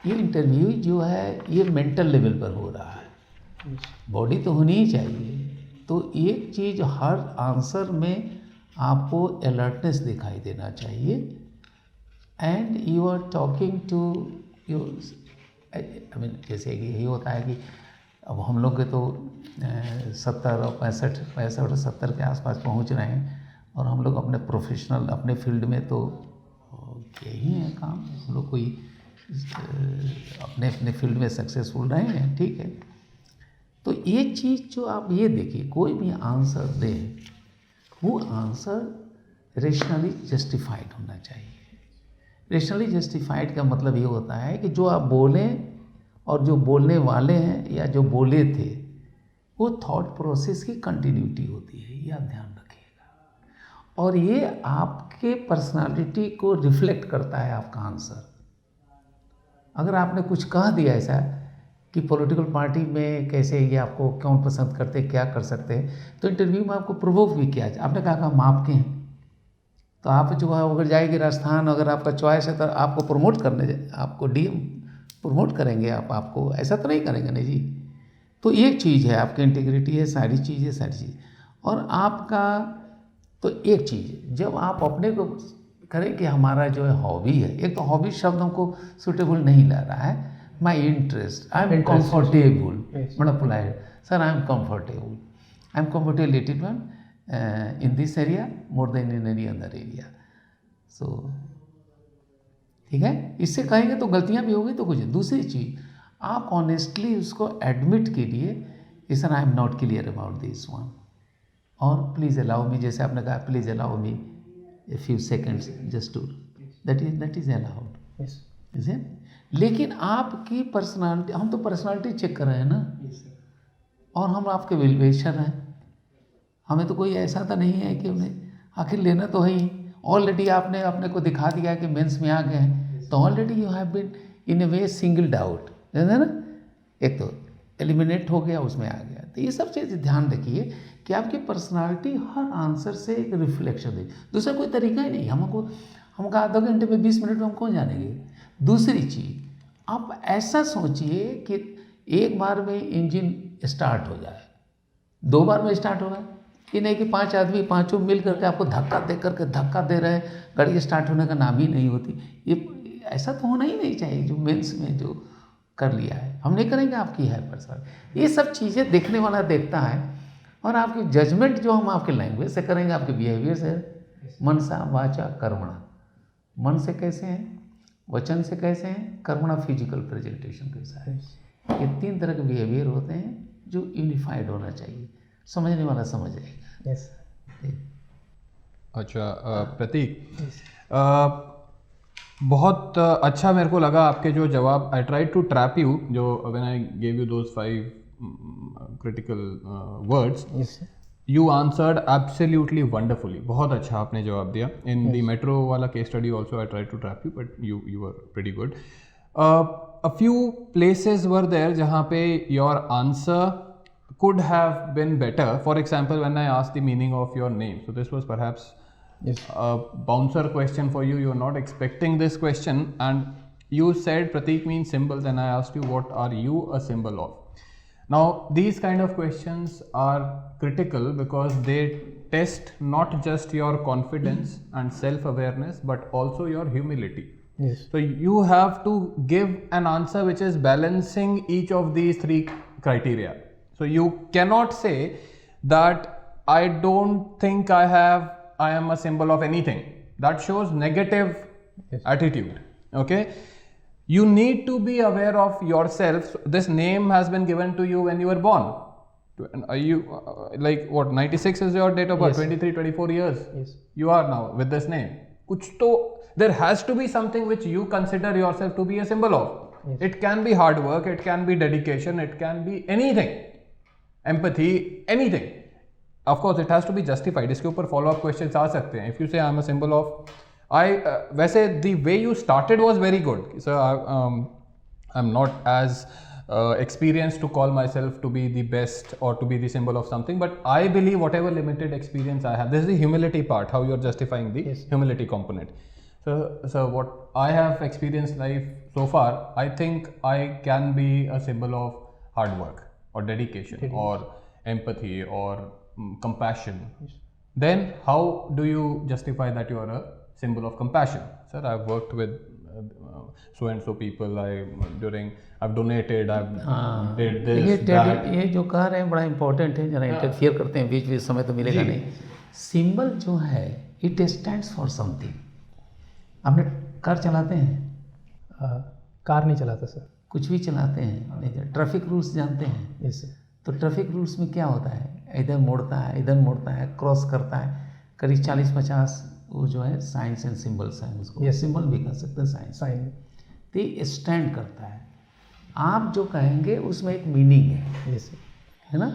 ये इंटरव्यू जो है ये मेंटल लेवल पर हो रहा है, बॉडी तो होनी ही चाहिए। तो एक चीज़ हर आंसर में आपको अलर्टनेस दिखाई देना चाहिए, and you are talking to you, I mean जैसे कि यही होता है कि अब हम लोग के तो 70 और 65 और 70 के आसपास पहुंच रहे हैं, और हम लोग अपने प्रोफेशनल अपने फील्ड में तो यही है काम, हम लोग कोई अपने अपने फील्ड में सक्सेसफुल रहे हैं, ठीक है। तो एक चीज़ जो आप ये देखिए, कोई भी आंसर दे वो आंसर रेशनली जस्टिफाइड होना चाहिए। रेशनली जस्टिफाइड का मतलब ये होता है कि जो आप बोलें और जो बोलने वाले हैं या जो बोले थे वो थॉट प्रोसेस की कंटिन्यूटी होती है, ये आप ध्यान रखिएगा। और ये आपके पर्सनालिटी को रिफ्लेक्ट करता है आपका आंसर। अगर आपने कुछ कह दिया ऐसा कि पॉलिटिकल पार्टी में कैसे ये आपको कौन पसंद करते हैं, क्या कर सकते हैं, तो इंटरव्यू में आपको प्रोवोक भी किया। आपने कहा हम आपके हैं, तो आप जो है अगर जाएंगे राजस्थान, अगर आपका चॉइस है तो आपको प्रमोट करने, आपको डीएम प्रमोट करेंगे, आपको ऐसा तो नहीं करेंगे नहीं जी। तो एक चीज़ है आपकी इंटीग्रिटी है, सारी चीज़। और आपका तो एक चीज़ जब आप अपने को करें कि हमारा जो है हॉबी है, एक तो हॉबी शब्द हमको सूटेबल नहीं लग रहा है, my interest, I am comfortable, बड़ा polite sir, I am comfortable little one in this area more than in any other area. So ठीक है, इससे कहेंगे तो गलतियां भी होगी तो कुछ। दूसरी चीज़, आप ऑनेस्टली उसको एडमिट के लिए कि sir I am not clear about this one, और प्लीज़ अलाउ मी, जैसे आपने कहा please allow me a few seconds just to, that is allowed, is it. लेकिन आपकी पर्सनालिटी, हम तो पर्सनालिटी चेक कर रहे हैं ना, और हम आपके वेल विशर हैं, हमें तो कोई ऐसा तो नहीं है कि उन्हें आखिर लेना तो है ही। ऑलरेडी आपने अपने को दिखा दिया कि मेंस में आ गए हैं, तो already you have been in a way singled out, है ना, एक तो एलिमिनेट हो गया, उसमें आ गया। तो ये सब चीज़ ध्यान रखिए कि आपकी पर्सनालिटी हर आंसर से एक रिफ्लेक्शन दे, दूसरा कोई तरीका ही नहीं। हम कहा आधा घंटे में 20 मिनट में हम कौन जानेंगे। दूसरी चीज़, आप ऐसा सोचिए कि एक बार में इंजन स्टार्ट हो जाए, 2 बार में स्टार्ट होगा, कि नहीं कि 5 आदमी पाँचों मिल करके आपको धक्का दे रहे हैं, गाड़ी स्टार्ट होने का नाम ही नहीं होती। ये ऐसा तो होना ही नहीं चाहिए जो मेंस में जो कर लिया है, हम नहीं करेंगे आपकी है पर्सन। ये सब चीज़ें देखने वाला देखता है, और आपकी जजमेंट जो हम आपके लैंग्वेज से करेंगे, आपके बिहेवियर से, मनसा वाचा कर्मणा, मन से कैसे हैं, वचन से कैसे हैं, कर्मणा फिजिकल प्रेजेंटेशन कैसा है। ये 3 तरह के बिहेवियर होते हैं जो यूनिफाइड होना चाहिए, समझने वाला समझ जाएगा। यस। अच्छा प्रतीक, बहुत अच्छा मेरे को लगा आपके जो जवाब। I try to trap you, जो when I gave you those 5 critical words, you answered absolutely wonderfully. बहुत अच्छा आपने जवाब दिया। इन द मेट्रो वाला case study also I try to trap you, but you were pretty good. A few places were there जहाँ पे your answer could have been better. For example, when I asked the meaning of your name, so this was perhaps a bouncer question for you. You're not expecting this question, and you said Pratik means symbol. Then I asked you, what are you a symbol of? Now, these kind of questions are critical because they test not just your confidence and self-awareness, but also your humility. Yes. So you have to give an answer which is balancing each of these 3 criteria. So you cannot say that I don't think I am a symbol of anything. That shows negative attitude. Okay. You need to be aware of yourself. This name has been given to you when you were born. Are you like what, 96 is your date of birth? Yes. 23, 24 years. Yes. You are now with this name. There has to be something which you consider yourself to be a symbol of. Yes. It can be hard work, it can be dedication, it can be anything. Empathy, anything. Of course, it has to be justified. इसके ऊपर follow-up questions आ सकते हैं. If you say I'm a symbol of, वैसे the way you started was very good. So I'm not as experienced to call myself to be the best or to be the symbol of something, but I believe whatever limited experience I have, this is the humility part, how you're justifying the humility component. So what I have experienced life so far, I think I can be a symbol of hard work or dedication or empathy or compassion. Then how do you justify that you are a symbol of compassion? Sir, I've worked with so and so people, I've donated, I've did this, that. ये जो कह रहे हैं बड़ा important है, जरा interfere करते हैं बीच बीच, समय तो मिलेगा नहीं। सिंबल जो है इट स्टैंड्स फॉर समथिंग। आपने कार चलाते हैं? कार नहीं चलाता सर। कुछ भी चलाते हैं, नहीं ट्रैफिक रूल्स जानते हैं? Yes sir. तो ट्रैफिक रूल्स में क्या होता है, इधर मुड़ता है, क्रॉस करता है, करीब 40-50 वो जो है साइंस एंड सिंबल्स हैं, उसको सिंबल भी कह सकते हैं, साइन। तो ये स्टैंड करता है। आप जो कहेंगे उसमें एक मीनिंग है, है ना?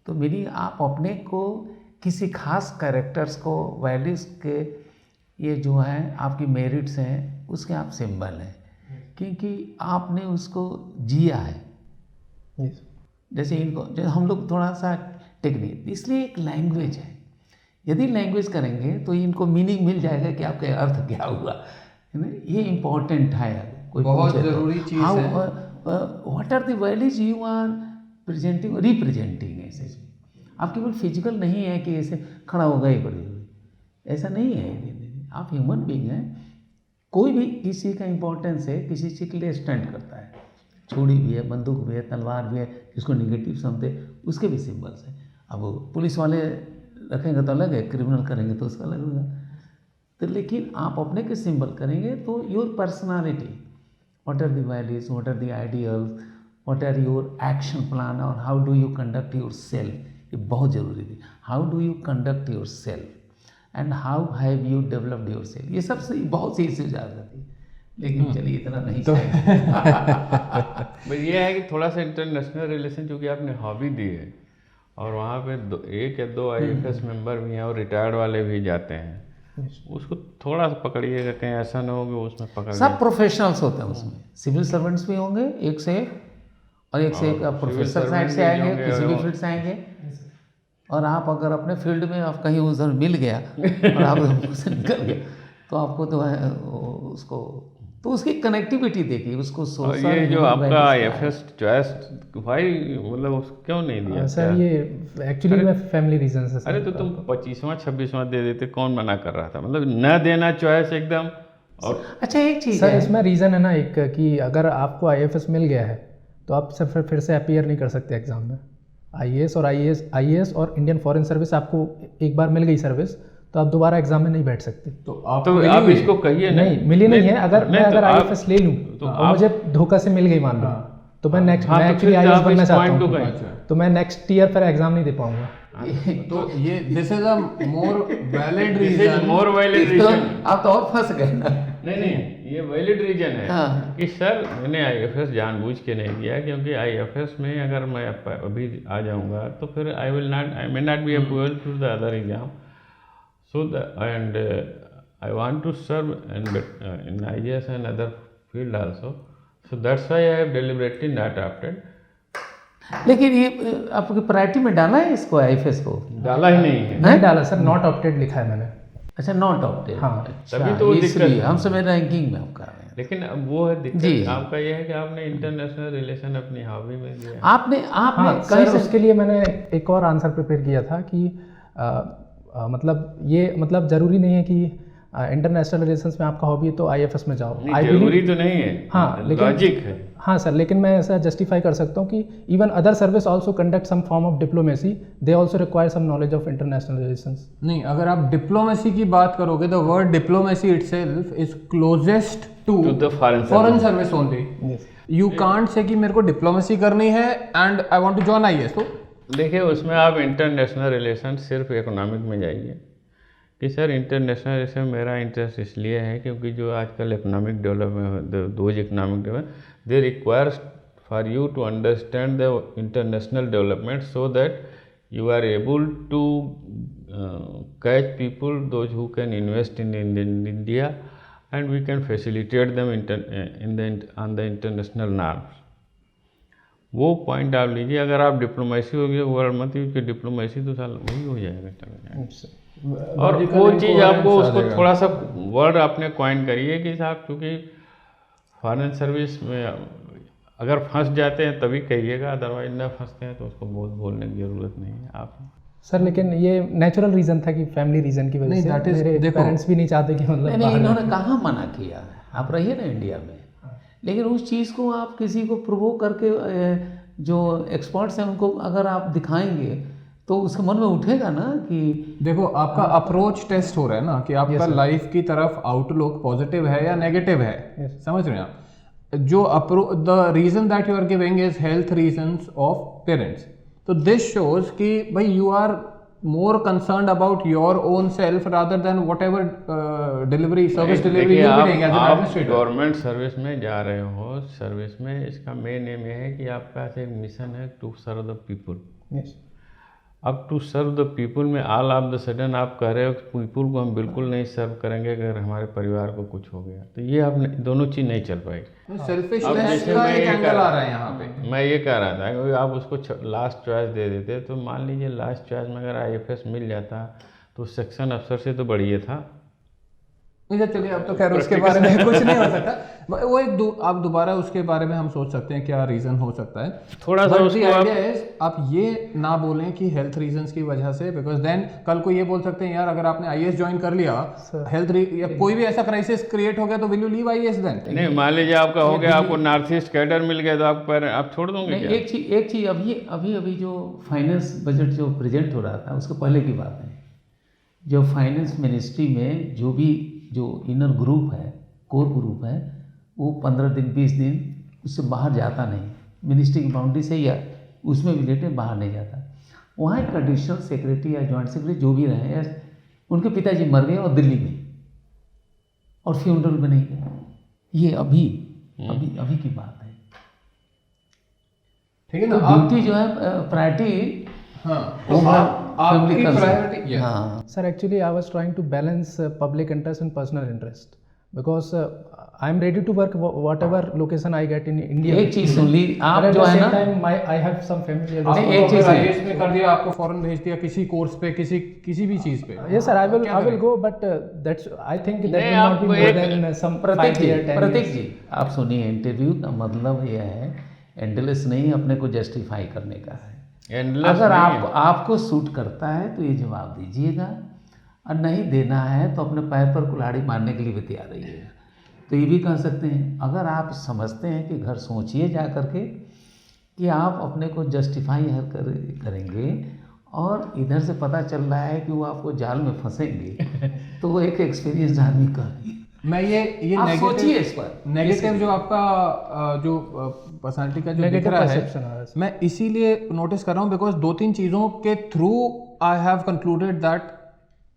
तो मीनिंग आप अपने को किसी खास कैरेक्टर्स को, वैल्यूज़ के, ये जो है आपकी मेरिट्स हैं, उसके आप सिंबल हैं क्योंकि आपने उसको जिया है। जैसे इनको, जैसे हम लोग थोड़ा सा टेक्निक, इसलिए एक लैंग्वेज है। यदि लैंग्वेज करेंगे तो इनको मीनिंग मिल जाएगा कि आपके अर्थ क्या हुआ, है ना? ये इम्पोर्टेंट है। कोई बहुत ज़रूरी चीज़ है। What are the values you are presenting, representing. ऐसे आप केवल फिजिकल नहीं है कि ऐसे खड़ा हो गए पड़े हुए, ऐसा नहीं है। आप ह्यूमन बीइंग हैं। कोई भी किसी का इम्पोर्टेंस है, किसी चीज़ के लिए स्टैंड करता है। छुरी भी है, बंदूक भी है, तलवार भी है, जिसको निगेटिव समझते उसके भी सिंबल्स हैं। अब पुलिस वाले रखेंगे तो अलग है, क्रिमिनल करेंगे तो उसका अलग होगा। तो लेकिन आप अपने के सिंबल करेंगे तो your personality, what are the values, what are the ideals, what are your action plan और how do you conduct yourself, ये बहुत ज़रूरी थी। How do you conduct yourself and how have you developed yourself, ये सब से बहुत सी चीज़ आ जाती है। लेकिन चलिए इतना नहीं तो बस ये है कि थोड़ा सा इंटरनेशनल रिलेशन, चूँकि आपने हॉबी दी है और वहाँ पे 1 या 2 IAFS मेंबर भी हैं और रिटायर्ड वाले भी जाते हैं, उसको थोड़ा सा पकड़िएगा, कहीं ऐसा ना हो कि उसमें पकड़। सब प्रोफेशनल्स होते हैं उसमें, सिविल सर्वेंट्स भी होंगे एक से एक, और एक से एक प्रोफेसर साइड से आएंगे, किसी भी फील्ड से आएंगे। और आप अगर अपने फील्ड में आप कहीं उधर मिल गया और आप उससे निकल गए तो आपको तो है उसको, तो उसकी कनेक्टिविटी देखिए, उसको सोशल। ये जो आपका IAFS चॉइस भाई, मतलब उसको क्यों नहीं दिया सर? ये एक्चुअली मैं फैमिली रीजन से। अरे तो तुम 25वां 26वां दे देते, कौन मना कर रहा था? मतलब न देना चॉइस एकदम। और अच्छा एक चीज़ सर है इसमें रीज़न है ना एक, कि अगर आपको IAFS मिल गया है तो आप सब फिर से अपीयर नहीं कर सकते एग्ज़ाम में। IAS और इंडियन फॉरेन सर्विस, आपको एक बार मिल गई सर्विस तो आप दोबारा एग्जाम में नहीं बैठ सकते। तो आप तो आप इसको कहिए नहीं मिली नहीं है। अगर मैं अगर IFS ले लूँ तो और मुझे धोखा से मिल गई मान लो, तो मैं नेक्स्ट हाँ, मैं तो एक्चुअली फिर IAS आप बनना इस चाहता point को हूँ, कहें। तो मैं नेक्स्ट ईयर फिर एग्जाम नहीं दे पाऊंगा। तो ये this is a more valid this is reason. More valid तो रीजन। आप तो और फंस गए ना। नहीं ये वैलिड रीजन है हाँ। कि सर मैंने IFS जानबूझ के नहीं दिया, क्योंकि IFS में अगर मैं अभी आ जाऊंगा तो फिर I may not be able to the other exam, so and I want to serve in IAS and other field also, so that's why I have deliberately not opted. लेकिन ये आपकी प्रायोरिटी में डाला है इसको IFS को? डाला ही नहीं है। नहीं डाला सर, नॉट ऑप्टेड लिखा है मैंने। अच्छा, नॉट ऑप्टेड। हाँ। तभी तो वो दिक्कत इसलिए है। हम समय रैंकिंग में आप कर रहे हैं। लेकिन अब वो है जी। दिक्कत आपका ये है कि आपने इंटरनेशनल रिलेशन अपनी हॉबी में दिया। आपने आपने हाँ कहीं सर, से उसके लिए मैंने एक और आंसर प्रिपेयर किया था कि मतलब ये मतलब ज़रूरी नहीं है कि इंटरनेशनल रिलेशंस में आपका हॉबी है तो IFS में जाओ। नहीं, जरूरी तो नहीं है, हाँ लेकिन लॉजिक है। हाँ सर, लेकिन मैं ऐसा जस्टिफाई कर सकता हूँ कि even other service also conduct some form of diplomacy, they also require some knowledge of international relations. नहीं, अगर आप डिप्लोमेसी की बात करोगे, the word diplomacy itself is closest to the foreign service only. You can't say कि मेरे को diplomacy करनी है and I want to join IAS। तो देखिए उसमें आप इंटरनेशनल रिलेशन सिर्फ इकोनॉमिक में जाइए कि सर इंटरनेशनल रिलेशन मेरा इंटरेस्ट इसलिए है क्योंकि जो आजकल economic development, those economic development they requires for you to understand the international development so that you are able to catch people those who can invest in India and we can facilitate them on the international norms। वो point आप लीजिए। अगर आप diplomacy हो गया word मत use, diplomacy तो साल वही हो जाएगा, चला जाएगा। और वो चीज़ आपको उसको थोड़ा सा वर्ड आपने कॉइन करिए कि साहब चूँकि फॉरेन सर्विस में अगर फंस जाते हैं तभी कहिएगा, अदरवाइज ना फंसते हैं तो उसको बोलने की ज़रूरत नहीं है आप। सर लेकिन ये नेचुरल रीज़न था कि फैमिली रीज़न की वजह नहीं, से that is- मेरे देखो। पेरेंट्स भी नहीं चाहते कि मतलब नहीं बाहर इन्होंने कहाँ मना किया, आप रहिए ना इंडिया में। लेकिन उस चीज़ को आप किसी को प्रोवोक करके जो एक्सपर्ट्स हैं उनको अगर आप दिखाएंगे तो उसके मन में उठेगा ना कि देखो आपका अप्रोच टेस्ट हो रहा है ना कि आपका लाइफ की तरफ आउटलुक पॉजिटिव है या नेगेटिव है। समझ रहे हैं आप? जो the reason that you are giving is health reasons of parents, तो दिस शोज कि भाई you are more concerned about your own self rather than whatever delivery service delivery देखिए, you're doing as an आप administrator। Government service में जा रहे हो, service में इसका मेन एम ये है कि आपका एक मिशन है to serve the people. Yes. अब टू सर्व द पीपल में ऑल ऑफ द सडन आप कह रहे हो कि पीपल को हम बिल्कुल नहीं सर्व करेंगे अगर हमारे परिवार को कुछ हो गया, तो ये आप दोनों चीज़ नहीं चल पाएगी। सेल्फिशनेस का एक एंगल आ रहा है यहाँ पे। मैं ये कह रहा था कि आप उसको लास्ट चॉइस दे देते, तो मान लीजिए लास्ट चॉइस में अगर IFS मिल जाता तो सेक्शन अफसर से तो बढ़िया था। नहीं चलिए, अब तो खैर उसके बारे में कुछ नहीं हो सकता। वो आप दोबारा उसके बारे में हम सोच सकते हैं क्या रीज़न हो सकता है। थोड़ा सा उसको आइडिया इज आप ये ना बोलें कि हेल्थ रीजंस की वजह से, बिकॉज देन कल को ये बोल सकते हैं यार अगर आपने IAS ज्वाइन कर लिया, हेल्थ या कोई भी ऐसा क्राइसिस क्रिएट हो गया तो will you leave IAS then? नहीं, मान लीजिए आपका हो गया, आपको नॉर्थ ईस्ट कैडर मिल गया तो आप छोड़ दोगे क्या? एक चीज़ अभी जो फाइनेंस बजट जो प्रेजेंट हो रहा था उसके पहले की बात है। जो फाइनेंस मिनिस्ट्री में जो इनर ग्रुप है, कोर ग्रुप है, वो 15 दिन 20 दिन उससे बाहर जाता नहीं, मिनिस्ट्री की बाउंड्री से या उसमें रिलेटेड बाहर नहीं जाता। वहाँ एक एडिशनल सेक्रेटरी या जॉइंट सेक्रेटरी जो भी रहे, उनके पिताजी मर गए और दिल्ली में, और फ्यूनरल में नहीं गए। ये अभी की बात है। ठीक है तो ना? ड्यूटी जो है प्रायोरिटी, आपकी प्रायोरिटी। हाँ Sir, actually, I was trying to balance public interest and personal interest because I am ready to work whatever location I get in India. एक चीज़ सुन ली आप But at जो the है same ना, time, I have some familiar. नहीं, एक चीज़ है। IAS में कर दिया, आपको फॉरेन भेज दिया किसी कोर्स पे, किसी भी चीज़ पे। Yes, sir. I will go, but that's. I think that will not be more than some Prateek 5 year, 10 Prateek years. जी आप सुनिए, इंटरव्यू का मतलब यह है एंडलेस नहीं अपने को जस्टिफाई करने का है। Endless अगर नहीं है। आपको सूट करता है तो ये जवाब दीजिएगा, और नहीं देना है तो अपने पैर पर कुल्हाड़ी मारने के लिए भी तैयार रहिएगा। तो ये भी कह सकते हैं, अगर आप समझते हैं कि घर सोचिए जा करके कि आप अपने को जस्टिफाई करेंगे और इधर से पता चल रहा है कि वो आपको जाल में फंसेंगे तो वो एक एक्सपीरियंस आदमी का मैं ये आप सोचिए इस पर नेगेटिव जो आपका जो पर्सनालिटी का जो दिख रहा है, मैं इसीलिए नोटिस कर रहा हूँ बिकॉज 2-3 चीज़ों के through I have concluded that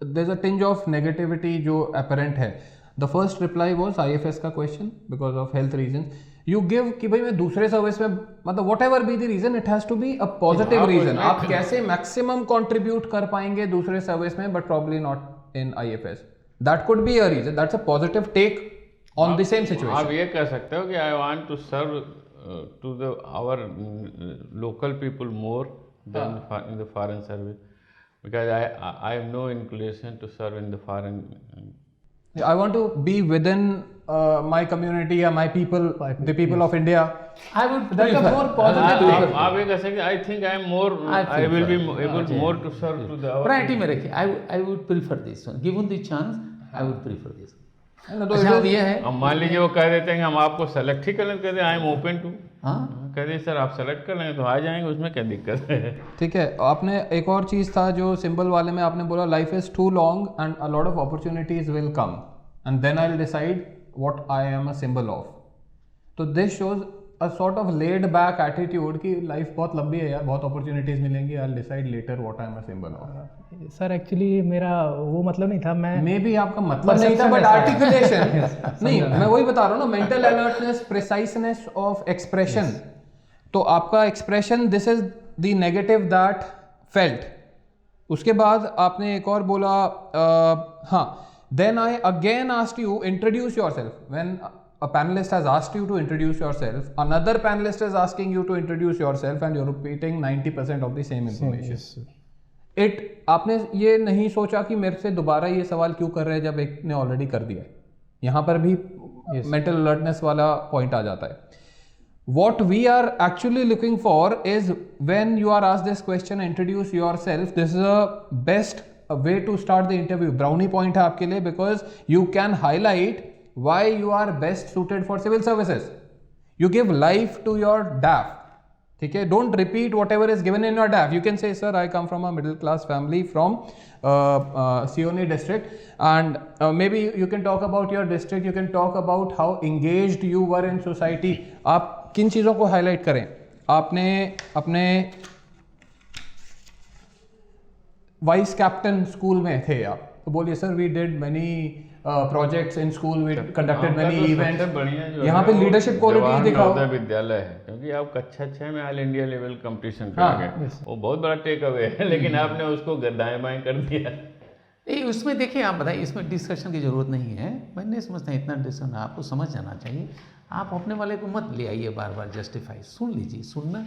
there is a tinge of negativity जो अपेरेंट है. The first reply was IFS का question because of health reason. You give कि भाई मैं दूसरे सर्विस में, मतलब whatever be the reason, it has to be a positive reason. आप कैसे मैक्सिमम कंट्रीब्यूट कर पाएंगे दूसरे सर्विस में but probably not in IFS. That could be a reason. That's a positive take on the same situation. आप ये कह सकते हो कि I want to serve to our local people more than in the foreign service, because I have no inclination to serve in the foreign. I want to be within my community or my people, the people of India. I would That's a more positive take. आप ये कह सकते, I think I am more, I will be able more to serve to the our. Priority में रखिए. I would prefer this one. Given the chance, I would prefer this. तो अच्छा अब ये है, अब मान लीजिए वो कह देते हैं कि हम आपको सेलेक्ट ही कर लें, कहते हैं आई एम ओपन टू. हाँ कह दे सर आप सेलेक्ट कर लेंगे तो आ जाएंगे, उसमें क्या दिक्कत है. ठीक है. आपने एक और चीज़ था जो सिंबल वाले में आपने बोला life is too long and a lot of opportunities will come and then I will decide what I am a symbol of. तो this shows a sort of laid back attitude कि life बहुत लंबी है यार, बहुत opportunities मिलेंगी, I will decide later what I am a symbol of. Sir actually मेरा वो मतलब नहीं था. मैं मे बी आपका मतलब नहीं था बट आर्टिकुलेशन नहीं, मैं वही बता रहा हूँ ना, mental alertness, preciseness of expression. तो आपका expression this is the negative that felt. उसके बाद आपने एक और बोला हाँ, then I again asked you introduce yourself. When a panelist has asked you to introduce yourself, another panelist is asking you to introduce yourself and you're repeating 90% of the same information. It आपने ये नहीं सोचा कि मेरे से दोबारा ये सवाल क्यों कर रहे हैं जब एक ने ऑलरेडी कर दिया है. यहाँ पर भी मेंटल अलर्टनेस वाला पॉइंट आ जाता है. What we are actually looking for is when you are asked this question, introduce yourself. This is a best way to start the interview. Brownie point है आपके लिए because you can highlight why you are best suited for civil services. You give life to your DAF. ठीक है. Don't repeat whatever is given in your DAF. You can say, sir, I come from a middle class family from Sioni district, and maybe you can talk about your district. You can talk about how engaged you were in society. आप किन चीज़ों को highlight करें. आपने अपने vice captain school में थे आप, तो बोलिए sir we did many projects in school, we conducted many events. यहाँ पे लीडरशिप क्वालिटीज दिखाओ. विद्यालय है क्योंकि आप कक्षा 6 में ऑल इंडिया लेवल कंपटीशन कर गए, वो बहुत बड़ा टेक अवे है, लेकिन आपने उसको दाएं बाएं कर दिया. नहीं उसमें देखिए, आप बताइए, इसमें डिस्कशन की जरूरत नहीं है. मैं नहीं समझता इतना डिस्कशन, आपको समझ जाना चाहिए. आप अपने वाले को मत ले आइए बार बार जस्टिफाई. सुन लीजिए. सुनना,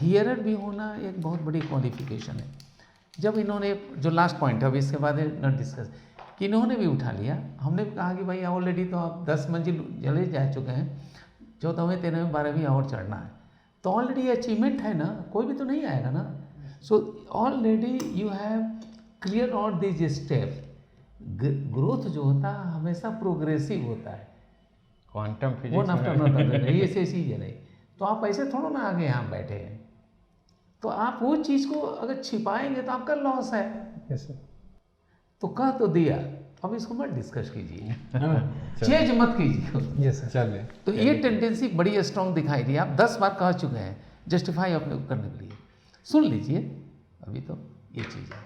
हियरर भी होना एक बहुत बड़ी क्वालिफिकेशन है. जब इन्होंने जो लास्ट पॉइंट है, अब इसके बाद न डिस्कस, कि इन्होंने भी उठा लिया. हमने कहा कि भाई ऑलरेडी तो आप 10 मंजिल चले जा चुके हैं, 14वें 13वें 12वीं और चढ़ना है, तो ऑलरेडी अचीवमेंट है ना, कोई भी तो नहीं आएगा ना. So already you have clear out this step. Growth जो होता है हमेशा प्रोग्रेसिव होता है. Quantum physics one after another, ये ऐसी चीज़ है नहीं. तो आप ऐसे थोड़ा ना आगे यहाँ बैठे हैं, तो आप वो चीज़ को अगर छिपाएंगे तो आपका लॉस है. Yes sir. तो कह तो दिया, अब इसको मत डिस्कस कीजिए, चेंज मत कीजिए. Yes sir. चलिए. तो ये टेंडेंसी बड़ी स्ट्रांग दिखाई दी. आप 10 बार कह चुके हैं जस्टिफाई अपने को करने के लिए. सुन लीजिए, अभी तो ये चीज़ है,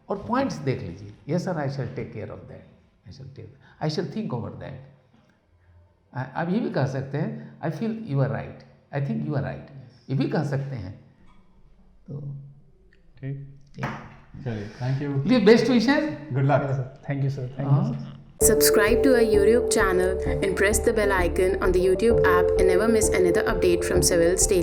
और पॉइंट्स देख लीजिए. Yes sir, I shall take care of that, I shall think over that. आप ये भी कह सकते हैं, I feel you are right, I think you are right, ये भी कह सकते हैं. तो ठीक. चलिए, thank you. Please best wishes, good luck. Thank you sir. Thank you sir. Subscribe to our YouTube channel and press the bell icon on the YouTube app and never miss another update from Civil's Daily.